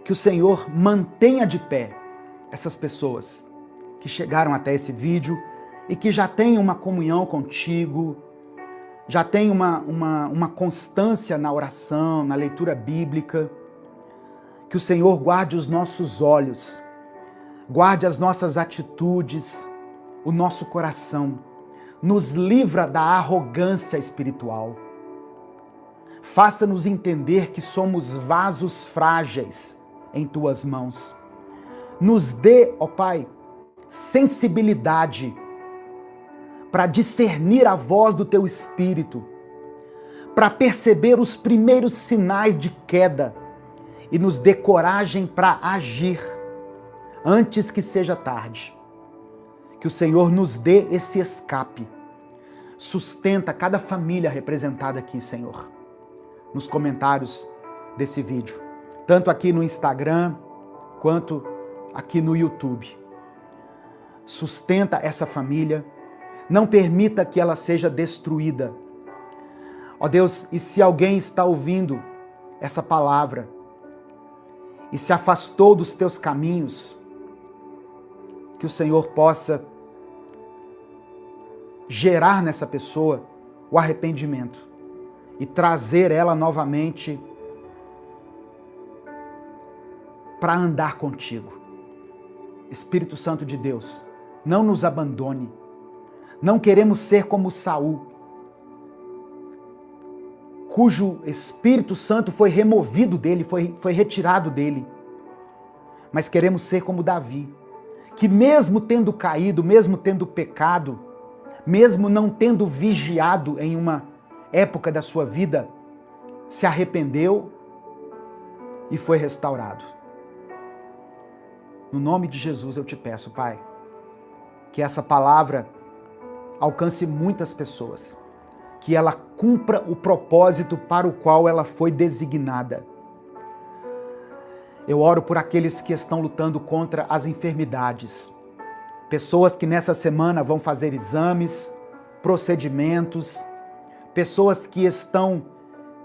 que o Senhor mantenha de pé essas pessoas que chegaram até esse vídeo e que já têm uma comunhão contigo, já tem uma constância na oração, na leitura bíblica. Que o Senhor guarde os nossos olhos, guarde as nossas atitudes, o nosso coração, nos livra da arrogância espiritual. Faça-nos entender que somos vasos frágeis em Tuas mãos. Nos dê, ó Pai, sensibilidade para discernir a voz do Teu Espírito, para perceber os primeiros sinais de queda e nos dê coragem para agir antes que seja tarde. Que o Senhor nos dê esse escape. Sustenta cada família representada aqui, Senhor, nos comentários desse vídeo, tanto aqui no Instagram quanto aqui no YouTube. Sustenta essa família. Não permita que ela seja destruída. Ó Deus, e se alguém está ouvindo essa palavra e se afastou dos Teus caminhos, que o Senhor possa gerar nessa pessoa o arrependimento e trazer ela novamente para andar contigo. Espírito Santo de Deus, não nos abandone. Não queremos ser como Saul, cujo Espírito Santo foi removido dele, foi retirado dele. Mas queremos ser como Davi, que mesmo tendo caído, mesmo tendo pecado, mesmo não tendo vigiado em uma época da sua vida, se arrependeu e foi restaurado. No nome de Jesus eu te peço, Pai, que essa palavra alcance muitas pessoas, que ela cumpra o propósito para o qual ela foi designada. Eu oro por aqueles que estão lutando contra as enfermidades, pessoas que nessa semana vão fazer exames, procedimentos, pessoas que estão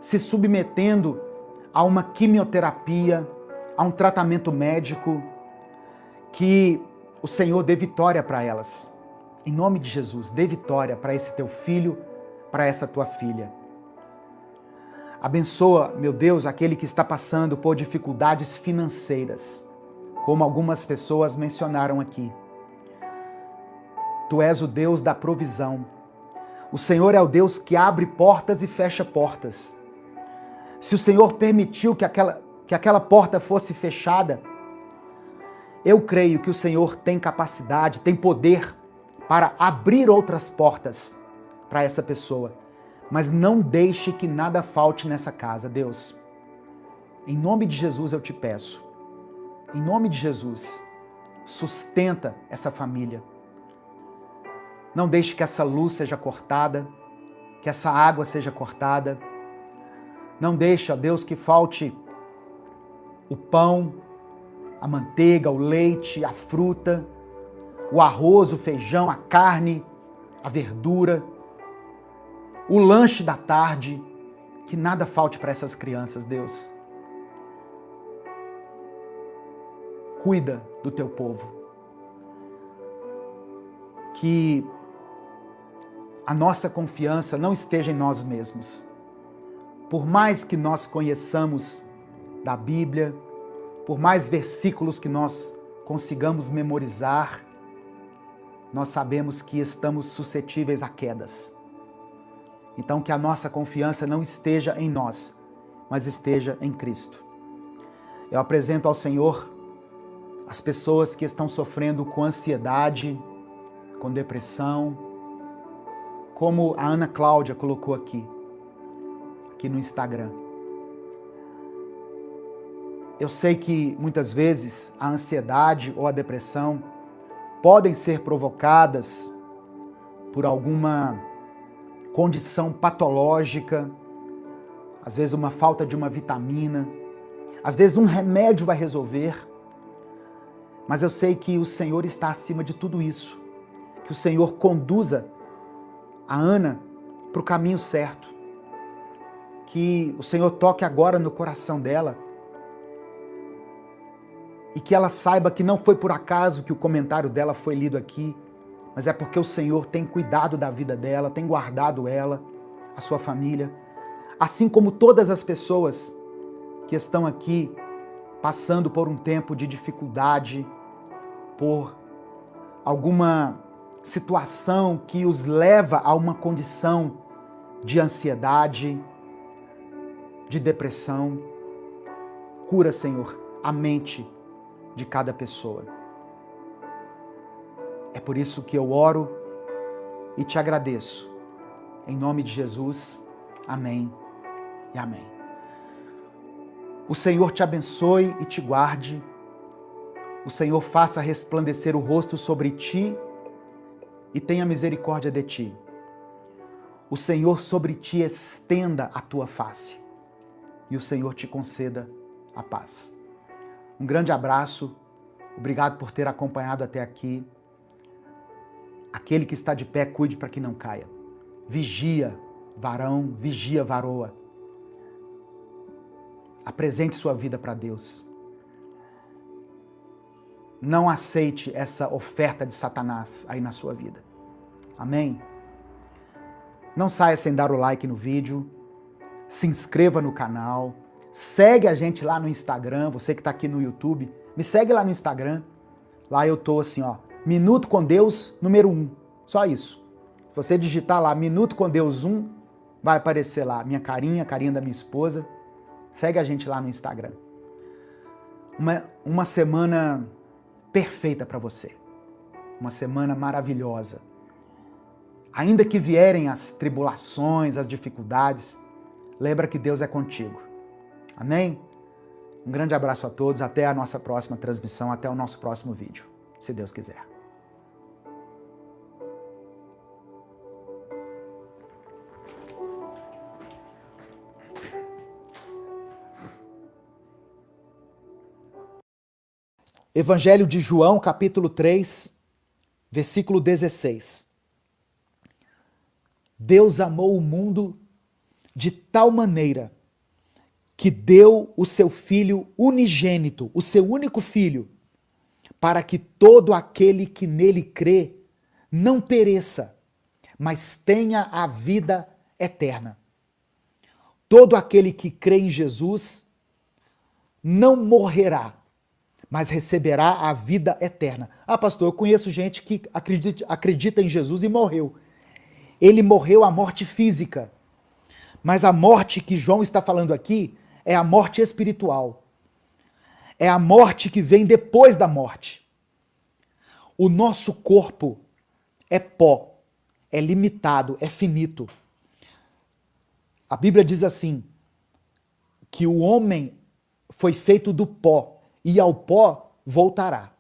se submetendo a uma quimioterapia, a um tratamento médico, que o Senhor dê vitória para elas. Em nome de Jesus, dê vitória para esse teu filho, para essa tua filha. Abençoa, meu Deus, aquele que está passando por dificuldades financeiras, como algumas pessoas mencionaram aqui. Tu és o Deus da provisão. O Senhor é o Deus que abre portas e fecha portas. Se o Senhor permitiu que aquela porta fosse fechada, eu creio que o Senhor tem capacidade, tem poder para abrir outras portas para essa pessoa. Mas não deixe que nada falte nessa casa, Deus. Em nome de Jesus eu te peço, Em nome de Jesus, sustenta essa família. Não deixe que essa luz seja cortada, que essa água seja cortada. Não deixe, ó Deus, que falte o pão, a manteiga, o leite, a fruta, o arroz, o feijão, a carne, a verdura, o lanche da tarde, que nada falte para essas crianças, Deus. Cuida do teu povo. Que a nossa confiança não esteja em nós mesmos. Por mais que nós conheçamos da Bíblia, por mais versículos que nós consigamos memorizar, nós sabemos que estamos suscetíveis a quedas. Então, que a nossa confiança não esteja em nós, mas esteja em Cristo. Eu apresento ao Senhor as pessoas que estão sofrendo com ansiedade, com depressão, como a Ana Cláudia colocou aqui no Instagram. Eu sei que muitas vezes a ansiedade ou a depressão podem ser provocadas por alguma condição patológica, às vezes uma falta de uma vitamina, às vezes um remédio vai resolver, mas eu sei que o Senhor está acima de tudo isso, que o Senhor conduza a Ana para o caminho certo, que o Senhor toque agora no coração dela e que ela saiba que não foi por acaso que o comentário dela foi lido aqui, mas é porque o Senhor tem cuidado da vida dela, tem guardado ela, a sua família, assim como todas as pessoas que estão aqui passando por um tempo de dificuldade, por alguma situação que os leva a uma condição de ansiedade, de depressão. Cura, Senhor, a mente de cada pessoa. É por isso que eu oro e te agradeço. Em nome de Jesus, amém e amém. O Senhor te abençoe e te guarde. O Senhor faça resplandecer o rosto sobre ti e tenha misericórdia de ti. O Senhor sobre ti estenda a tua face e o Senhor te conceda a paz. Um grande abraço, obrigado por ter acompanhado até aqui. Aquele que está de pé, cuide para que não caia. Vigia, varão, vigia, varoa. Apresente sua vida para Deus. Não aceite essa oferta de Satanás aí na sua vida. Amém? Não saia sem dar o like no vídeo. Se inscreva no canal. Segue a gente lá no Instagram. Você que está aqui no YouTube, me segue lá no Instagram. Lá eu tô assim, ó. Minuto com Deus número 1. Só isso. Se você digitar lá Minuto com Deus 1, vai aparecer lá minha carinha, a carinha da minha esposa. Segue a gente lá no Instagram. Uma semana perfeita para você. Uma semana maravilhosa. Ainda que vierem as tribulações, as dificuldades, lembra que Deus é contigo. Amém? Um grande abraço a todos. Até a nossa próxima transmissão, até o nosso próximo vídeo, se Deus quiser. Evangelho de João, capítulo 3, versículo 16. Deus amou o mundo de tal maneira que deu o seu Filho unigênito, o seu único Filho, para que todo aquele que nele crê não pereça, mas tenha a vida eterna. Todo aquele que crê em Jesus não morrerá, mas receberá a vida eterna. Ah, pastor, eu conheço gente que acredita em Jesus e morreu. Ele morreu a morte física, mas a morte que João está falando aqui é a morte espiritual. É a morte que vem depois da morte. O nosso corpo é pó, é limitado, é finito. A Bíblia diz assim, que o homem foi feito do pó e ao pó voltará.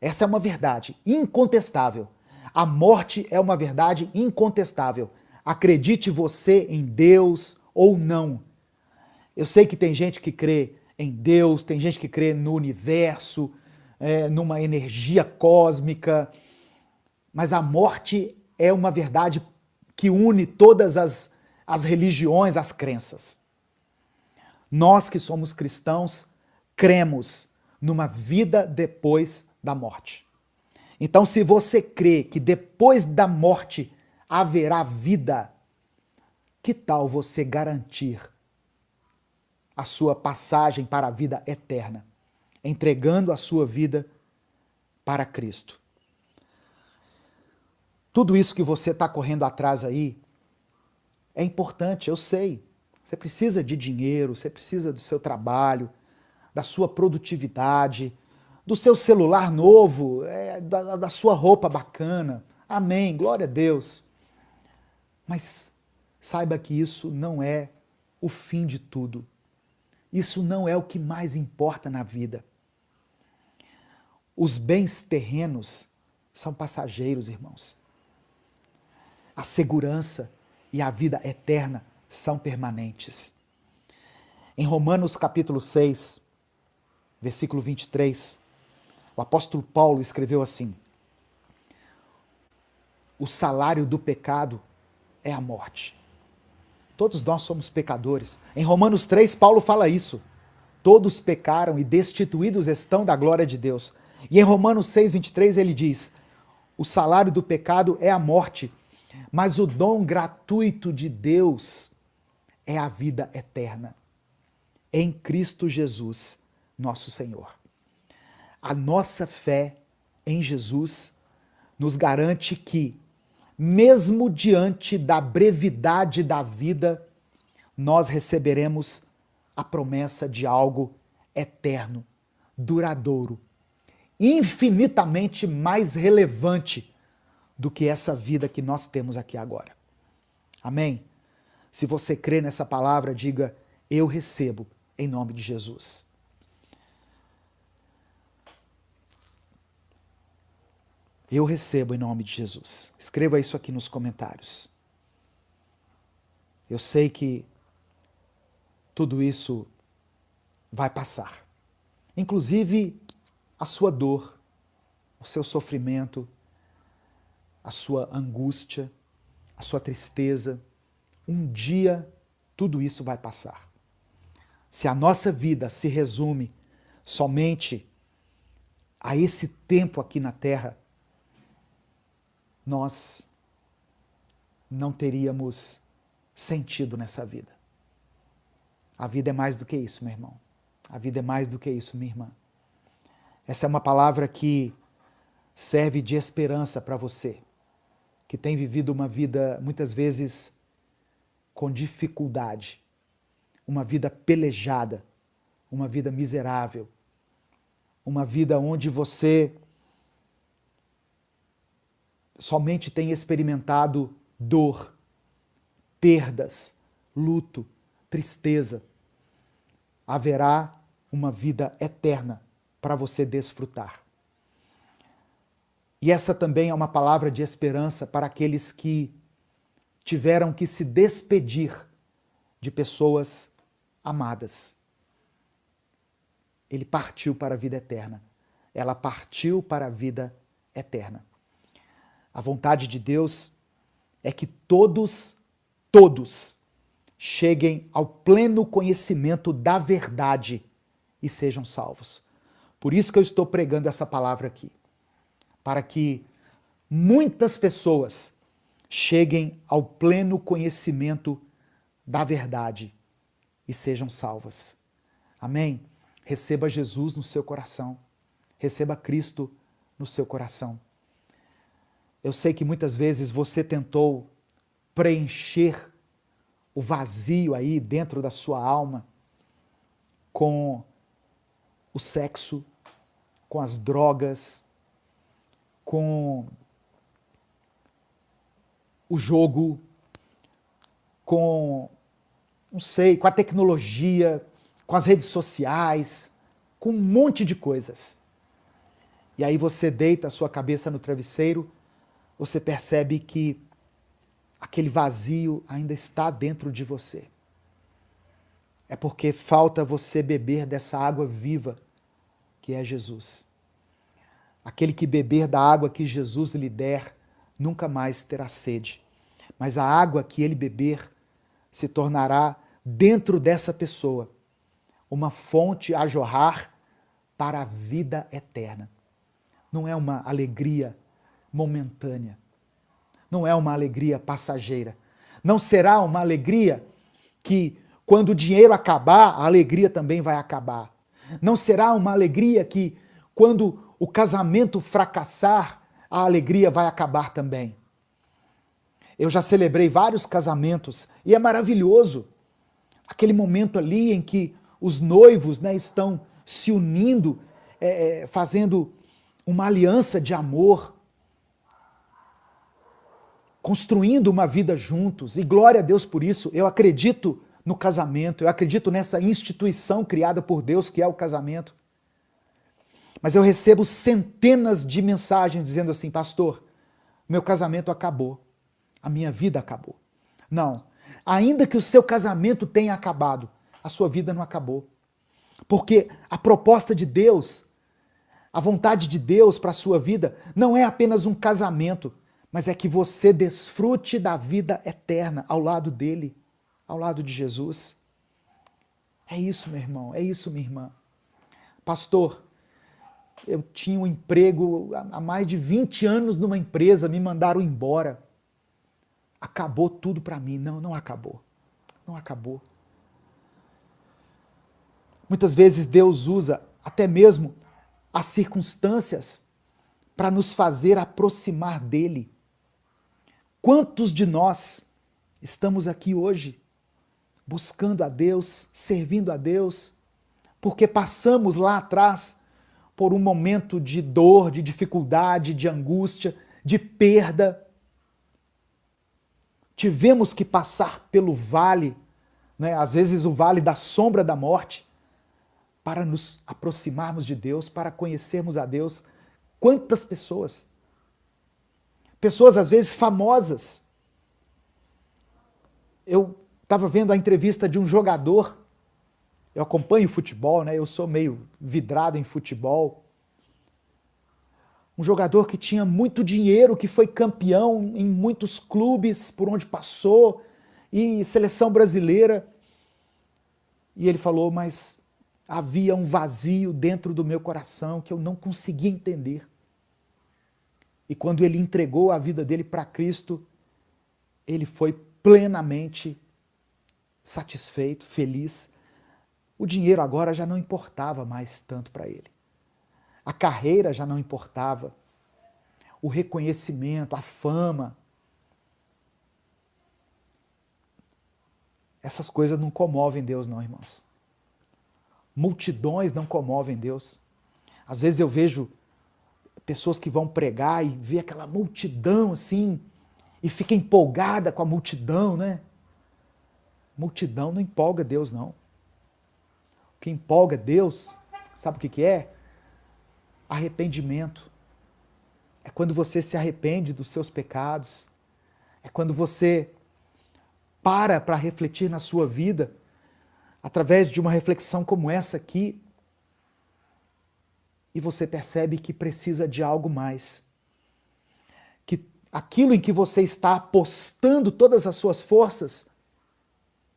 Essa é uma verdade incontestável. A morte é uma verdade incontestável. Acredite você em Deus ou não. Eu sei que tem gente que crê em Deus, tem gente que crê no universo, numa energia cósmica, mas a morte é uma verdade que une todas as religiões, as crenças. Nós que somos cristãos, cremos numa vida depois da morte. Então, se você crê que depois da morte haverá vida, que tal você garantir a sua passagem para a vida eterna, entregando a sua vida para Cristo? Tudo isso que você está correndo atrás aí é importante, eu sei. Você precisa de dinheiro, você precisa do seu trabalho, da sua produtividade, do seu celular novo, da sua roupa bacana. Amém, glória a Deus. Mas saiba que isso não é o fim de tudo. Isso não é o que mais importa na vida. Os bens terrenos são passageiros, irmãos. A segurança e a vida eterna são permanentes. Em Romanos capítulo 6, versículo 23, o apóstolo Paulo escreveu assim: o salário do pecado é a morte. Todos nós somos pecadores. Em Romanos 3, Paulo fala isso. Todos pecaram e destituídos estão da glória de Deus. E em Romanos 6, 23, ele diz: o salário do pecado é a morte, mas o dom gratuito de Deus é a vida eterna, em Cristo Jesus, nosso Senhor. A nossa fé em Jesus nos garante que, mesmo diante da brevidade da vida, nós receberemos a promessa de algo eterno, duradouro, infinitamente mais relevante do que essa vida que nós temos aqui agora. Amém? Se você crê nessa palavra, diga: eu recebo em nome de Jesus. Eu recebo em nome de Jesus. Escreva isso aqui nos comentários. Eu sei que tudo isso vai passar. Inclusive a sua dor, o seu sofrimento, a sua angústia, a sua tristeza. Um dia tudo isso vai passar. Se a nossa vida se resume somente a esse tempo aqui na Terra, nós não teríamos sentido nessa vida. A vida é mais do que isso, meu irmão. A vida é mais do que isso, minha irmã. Essa é uma palavra que serve de esperança para você, que tem vivido uma vida, muitas vezes, com dificuldade, uma vida pelejada, uma vida miserável, uma vida onde você somente tem experimentado dor, perdas, luto, tristeza. Haverá uma vida eterna para você desfrutar. E essa também é uma palavra de esperança para aqueles que tiveram que se despedir de pessoas amadas. Ele partiu para a vida eterna. Ela partiu para a vida eterna. A vontade de Deus é que todos cheguem ao pleno conhecimento da verdade e sejam salvos. Por isso que eu estou pregando essa palavra aqui, para que muitas pessoas cheguem ao pleno conhecimento da verdade e sejam salvas. Amém? Receba Jesus no seu coração. Receba Cristo no seu coração. Eu sei que muitas vezes você tentou preencher o vazio aí dentro da sua alma com o sexo, com as drogas, com o jogo, com, não sei, com a tecnologia, com as redes sociais, com um monte de coisas. E aí você deita a sua cabeça no travesseiro, você percebe que aquele vazio ainda está dentro de você. É porque falta você beber dessa água viva que é Jesus. Aquele que beber da água que Jesus lhe der, nunca mais terá sede. Mas a água que ele beber se tornará, dentro dessa pessoa, uma fonte a jorrar para a vida eterna. Não é uma alegria momentânea. Não é uma alegria passageira. Não será uma alegria que, quando o dinheiro acabar, a alegria também vai acabar. Não será uma alegria que, quando o casamento fracassar, a alegria vai acabar também. Eu já celebrei vários casamentos e é maravilhoso. Aquele momento ali em que os noivos, né, estão se unindo, fazendo uma aliança de amor, construindo uma vida juntos. E glória a Deus por isso. Eu acredito no casamento, eu acredito nessa instituição criada por Deus que é o casamento. Mas eu recebo centenas de mensagens dizendo assim: pastor, meu casamento acabou, a minha vida acabou. Não, ainda que o seu casamento tenha acabado, a sua vida não acabou. Porque a proposta de Deus, a vontade de Deus para a sua vida não é apenas um casamento, mas é que você desfrute da vida eterna ao lado dele, ao lado de Jesus. É isso, meu irmão, é isso, minha irmã. Pastor, eu tinha um emprego há mais de 20 anos numa empresa, me mandaram embora. Acabou tudo para mim. Não, não acabou. Não acabou. Muitas vezes Deus usa até mesmo as circunstâncias para nos fazer aproximar dele. Quantos de nós estamos aqui hoje buscando a Deus, servindo a Deus, porque passamos lá atrás por um momento de dor, de dificuldade, de angústia, de perda. Tivemos que passar pelo vale, né? Às vezes o vale da sombra da morte, para nos aproximarmos de Deus, para conhecermos a Deus. Quantas pessoas? Pessoas às vezes famosas. Eu estava vendo a entrevista de um jogador, eu acompanho futebol, né? Eu sou meio vidrado em futebol. Um jogador que tinha muito dinheiro, que foi campeão em muitos clubes por onde passou, e seleção brasileira. E ele falou, mas havia um vazio dentro do meu coração que eu não conseguia entender. E quando ele entregou a vida dele para Cristo, ele foi plenamente satisfeito, feliz. O dinheiro agora já não importava mais tanto para ele. A carreira já não importava. O reconhecimento, a fama. Essas coisas não comovem Deus, não, irmãos. Multidões não comovem Deus. Às vezes eu vejo pessoas que vão pregar e vê aquela multidão assim, e fica empolgada com a multidão, né? Multidão não empolga Deus, não. O que empolga Deus, sabe o que é? Arrependimento. É quando você se arrepende dos seus pecados. É quando você para refletir na sua vida, através de uma reflexão como essa aqui, e você percebe que precisa de algo mais. Que aquilo em que você está apostando todas as suas forças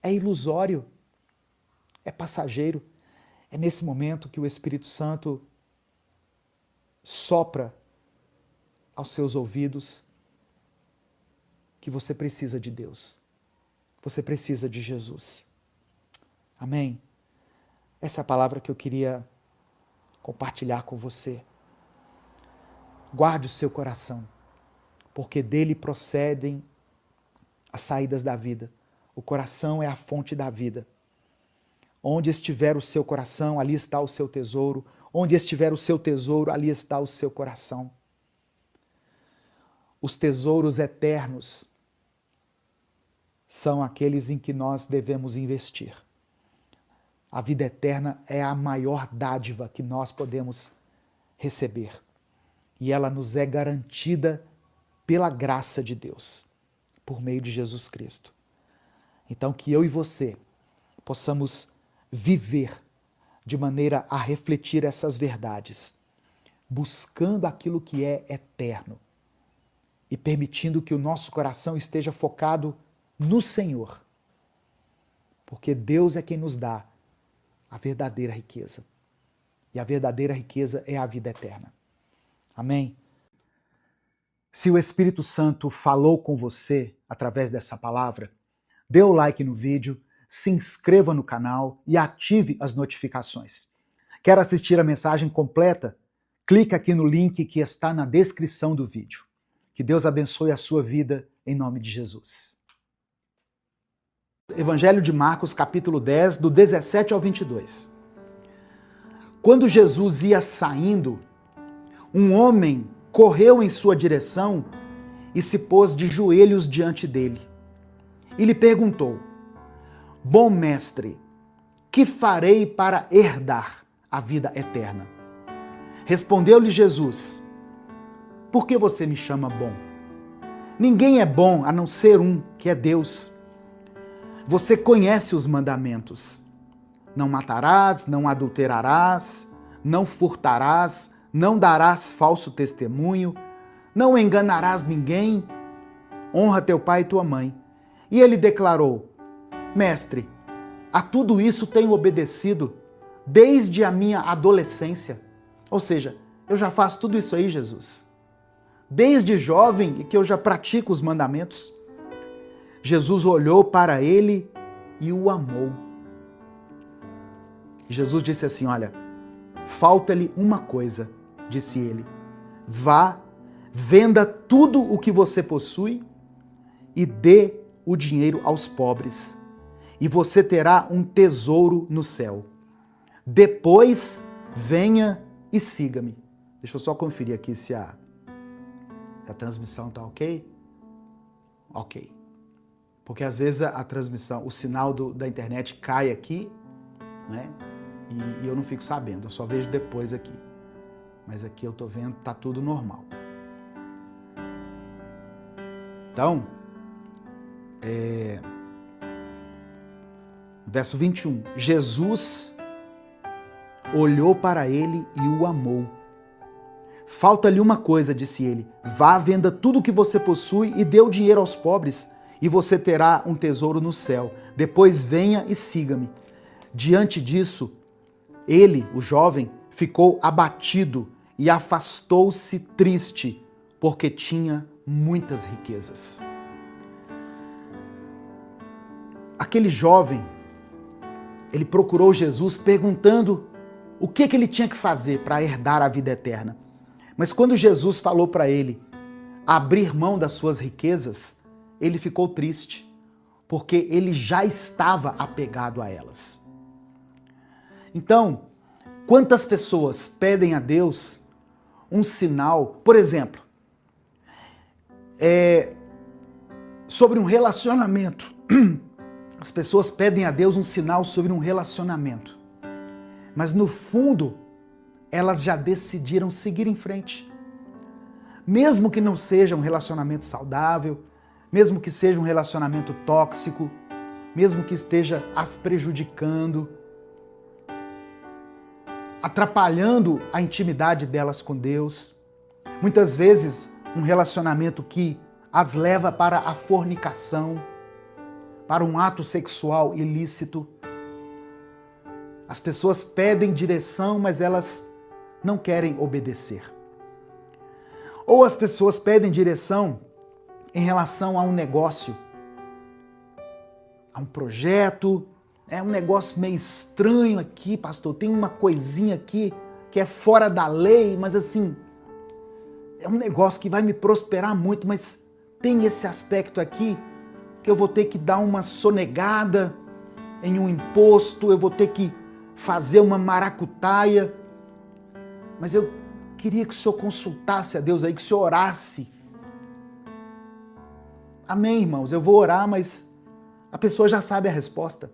é ilusório, é passageiro. É nesse momento que o Espírito Santo sopra aos seus ouvidos que você precisa de Deus. Você precisa de Jesus. Amém? Essa é a palavra que eu queria compartilhar com você. Guarde o seu coração, porque dele procedem as saídas da vida. O coração é a fonte da vida. Onde estiver o seu coração, ali está o seu tesouro. Onde estiver o seu tesouro, ali está o seu coração. Os tesouros eternos são aqueles em que nós devemos investir. A vida eterna é a maior dádiva que nós podemos receber. E ela nos é garantida pela graça de Deus, por meio de Jesus Cristo. Então, que eu e você possamos viver de maneira a refletir essas verdades, buscando aquilo que é eterno e permitindo que o nosso coração esteja focado no Senhor, porque Deus é quem nos dá a verdadeira riqueza. E a verdadeira riqueza é a vida eterna. Amém? Se o Espírito Santo falou com você através dessa palavra, dê o like no vídeo, se inscreva no canal e ative as notificações. Quer assistir a mensagem completa? Clique aqui no link que está na descrição do vídeo. Que Deus abençoe a sua vida em nome de Jesus. Evangelho de Marcos, capítulo 10, do 17 ao 22. Quando Jesus ia saindo, um homem correu em sua direção e se pôs de joelhos diante dele. E lhe perguntou: Bom mestre, que farei para herdar a vida eterna? Respondeu-lhe Jesus: Por que você me chama bom? Ninguém é bom a não ser um, que é Deus. Você conhece os mandamentos. Não matarás, não adulterarás, não furtarás, não darás falso testemunho, não enganarás ninguém, honra teu pai e tua mãe. E ele declarou: Mestre, a tudo isso tenho obedecido desde a minha adolescência. Ou seja, eu já faço tudo isso aí, Jesus. Desde jovem que eu já pratico os mandamentos. Jesus olhou para ele e o amou. Jesus disse assim: olha, falta-lhe uma coisa, disse ele. Vá, venda tudo o que você possui e dê o dinheiro aos pobres, e você terá um tesouro no céu. Depois, venha e siga-me. Deixa eu só conferir aqui se a transmissão está ok. Ok. Porque às vezes a transmissão, o sinal da internet cai aqui, né? E eu não fico sabendo, eu só vejo depois aqui. Mas aqui eu tô vendo, tá tudo normal. Então, verso 21. Jesus olhou para ele e o amou. Falta-lhe uma coisa, disse ele. Vá, venda tudo o que você possui e dê o dinheiro aos pobres, e você terá um tesouro no céu. Depois venha e siga-me. Diante disso, ele, o jovem, ficou abatido e afastou-se triste, porque tinha muitas riquezas. Aquele jovem, ele procurou Jesus perguntando o que ele tinha que fazer para herdar a vida eterna. Mas quando Jesus falou para ele abrir mão das suas riquezas, ele ficou triste, porque ele já estava apegado a elas. Então, quantas pessoas pedem a Deus um sinal, por exemplo, sobre um relacionamento. As pessoas pedem a Deus um sinal sobre um relacionamento, mas no fundo, elas já decidiram seguir em frente. Mesmo que não seja um relacionamento saudável, mesmo que seja um relacionamento tóxico, mesmo que esteja as prejudicando, atrapalhando a intimidade delas com Deus. Muitas vezes, um relacionamento que as leva para a fornicação, para um ato sexual ilícito. As pessoas pedem direção, mas elas não querem obedecer. Ou as pessoas pedem direção em relação a um negócio, a um projeto. É um negócio meio estranho aqui, pastor. Tem uma coisinha aqui que é fora da lei, mas assim, é um negócio que vai me prosperar muito, mas tem esse aspecto aqui que eu vou ter que dar uma sonegada em um imposto, eu vou ter que fazer uma maracutaia. Mas eu queria que o senhor consultasse a Deus aí, que o senhor orasse. Amém, irmãos? Eu vou orar, mas a pessoa já sabe a resposta.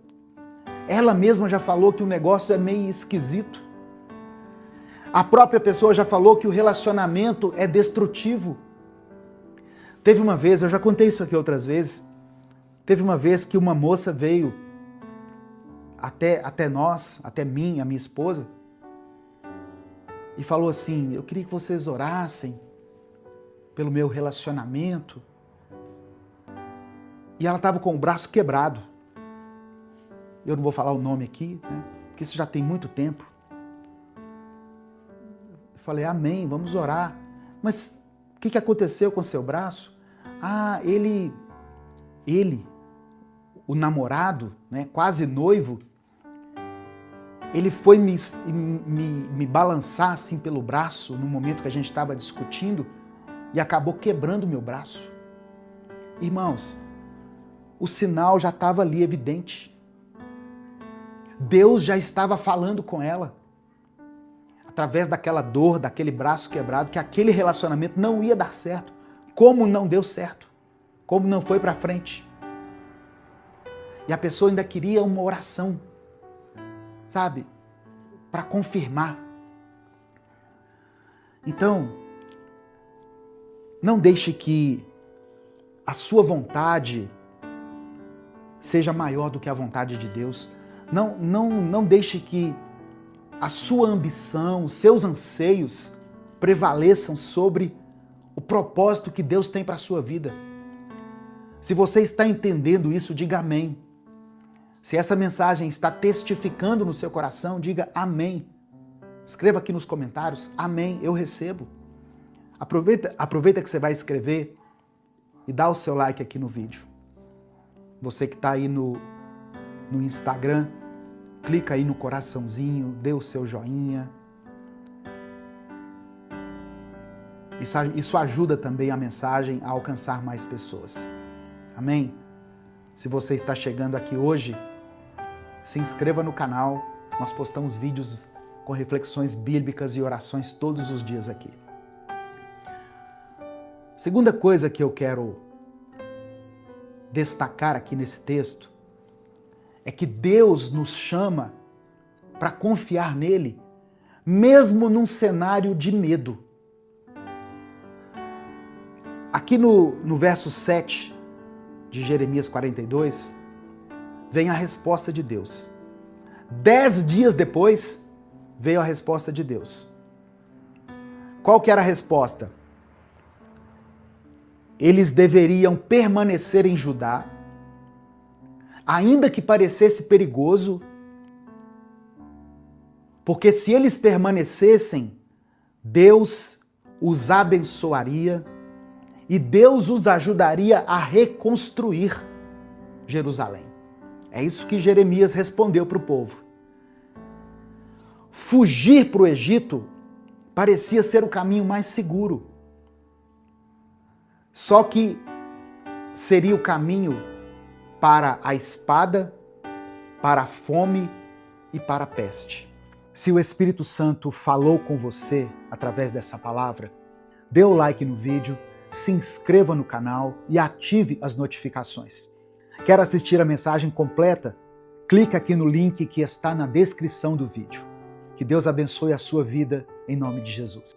Ela mesma já falou que o negócio é meio esquisito. A própria pessoa já falou que o relacionamento é destrutivo. Teve uma vez, eu já contei isso aqui outras vezes, teve uma vez que uma moça veio até nós, até mim, a minha esposa, e falou assim: eu queria que vocês orassem pelo meu relacionamento. E ela estava com o braço quebrado. Eu não vou falar o nome aqui, né? Porque isso já tem muito tempo. Eu falei: amém, vamos orar. Mas o que aconteceu com seu braço? Ah, ele, o namorado, né, quase noivo, ele foi me balançar assim pelo braço no momento que a gente estava discutindo e acabou quebrando meu braço. Irmãos, o sinal já estava ali evidente. Deus já estava falando com ela, através daquela dor, daquele braço quebrado, que aquele relacionamento não ia dar certo. Como não deu certo? Como não foi para frente? E a pessoa ainda queria uma oração, sabe? Para confirmar. Então, não deixe que a sua vontade seja maior do que a vontade de Deus. Não deixe que a sua ambição, os seus anseios prevaleçam sobre o propósito que Deus tem para a sua vida. Se você está entendendo isso, diga amém. Se essa mensagem está testificando no seu coração, diga amém. Escreva aqui nos comentários: amém, eu recebo. Aproveita que você vai escrever e dá o seu like aqui no vídeo. Você que está aí no Instagram, clica aí no coraçãozinho, dê o seu joinha. Isso ajuda também a mensagem a alcançar mais pessoas. Amém? Se você está chegando aqui hoje, se inscreva no canal. Nós postamos vídeos com reflexões bíblicas e orações todos os dias aqui. Segunda coisa que eu quero destacar aqui nesse texto é que Deus nos chama para confiar nele, mesmo num cenário de medo. Aqui no verso 7 de Jeremias 42, vem a resposta de Deus. 10 dias depois, veio a resposta de Deus. Qual que era a resposta? Eles deveriam permanecer em Judá, ainda que parecesse perigoso, porque se eles permanecessem, Deus os abençoaria e Deus os ajudaria a reconstruir Jerusalém. É isso que Jeremias respondeu para o povo. Fugir para o Egito parecia ser o caminho mais seguro. Só que seria o caminho para a espada, para a fome e para a peste. Se o Espírito Santo falou com você através dessa palavra, dê o like no vídeo, se inscreva no canal e ative as notificações. Quer assistir a mensagem completa? Clique aqui no link que está na descrição do vídeo. Que Deus abençoe a sua vida em nome de Jesus.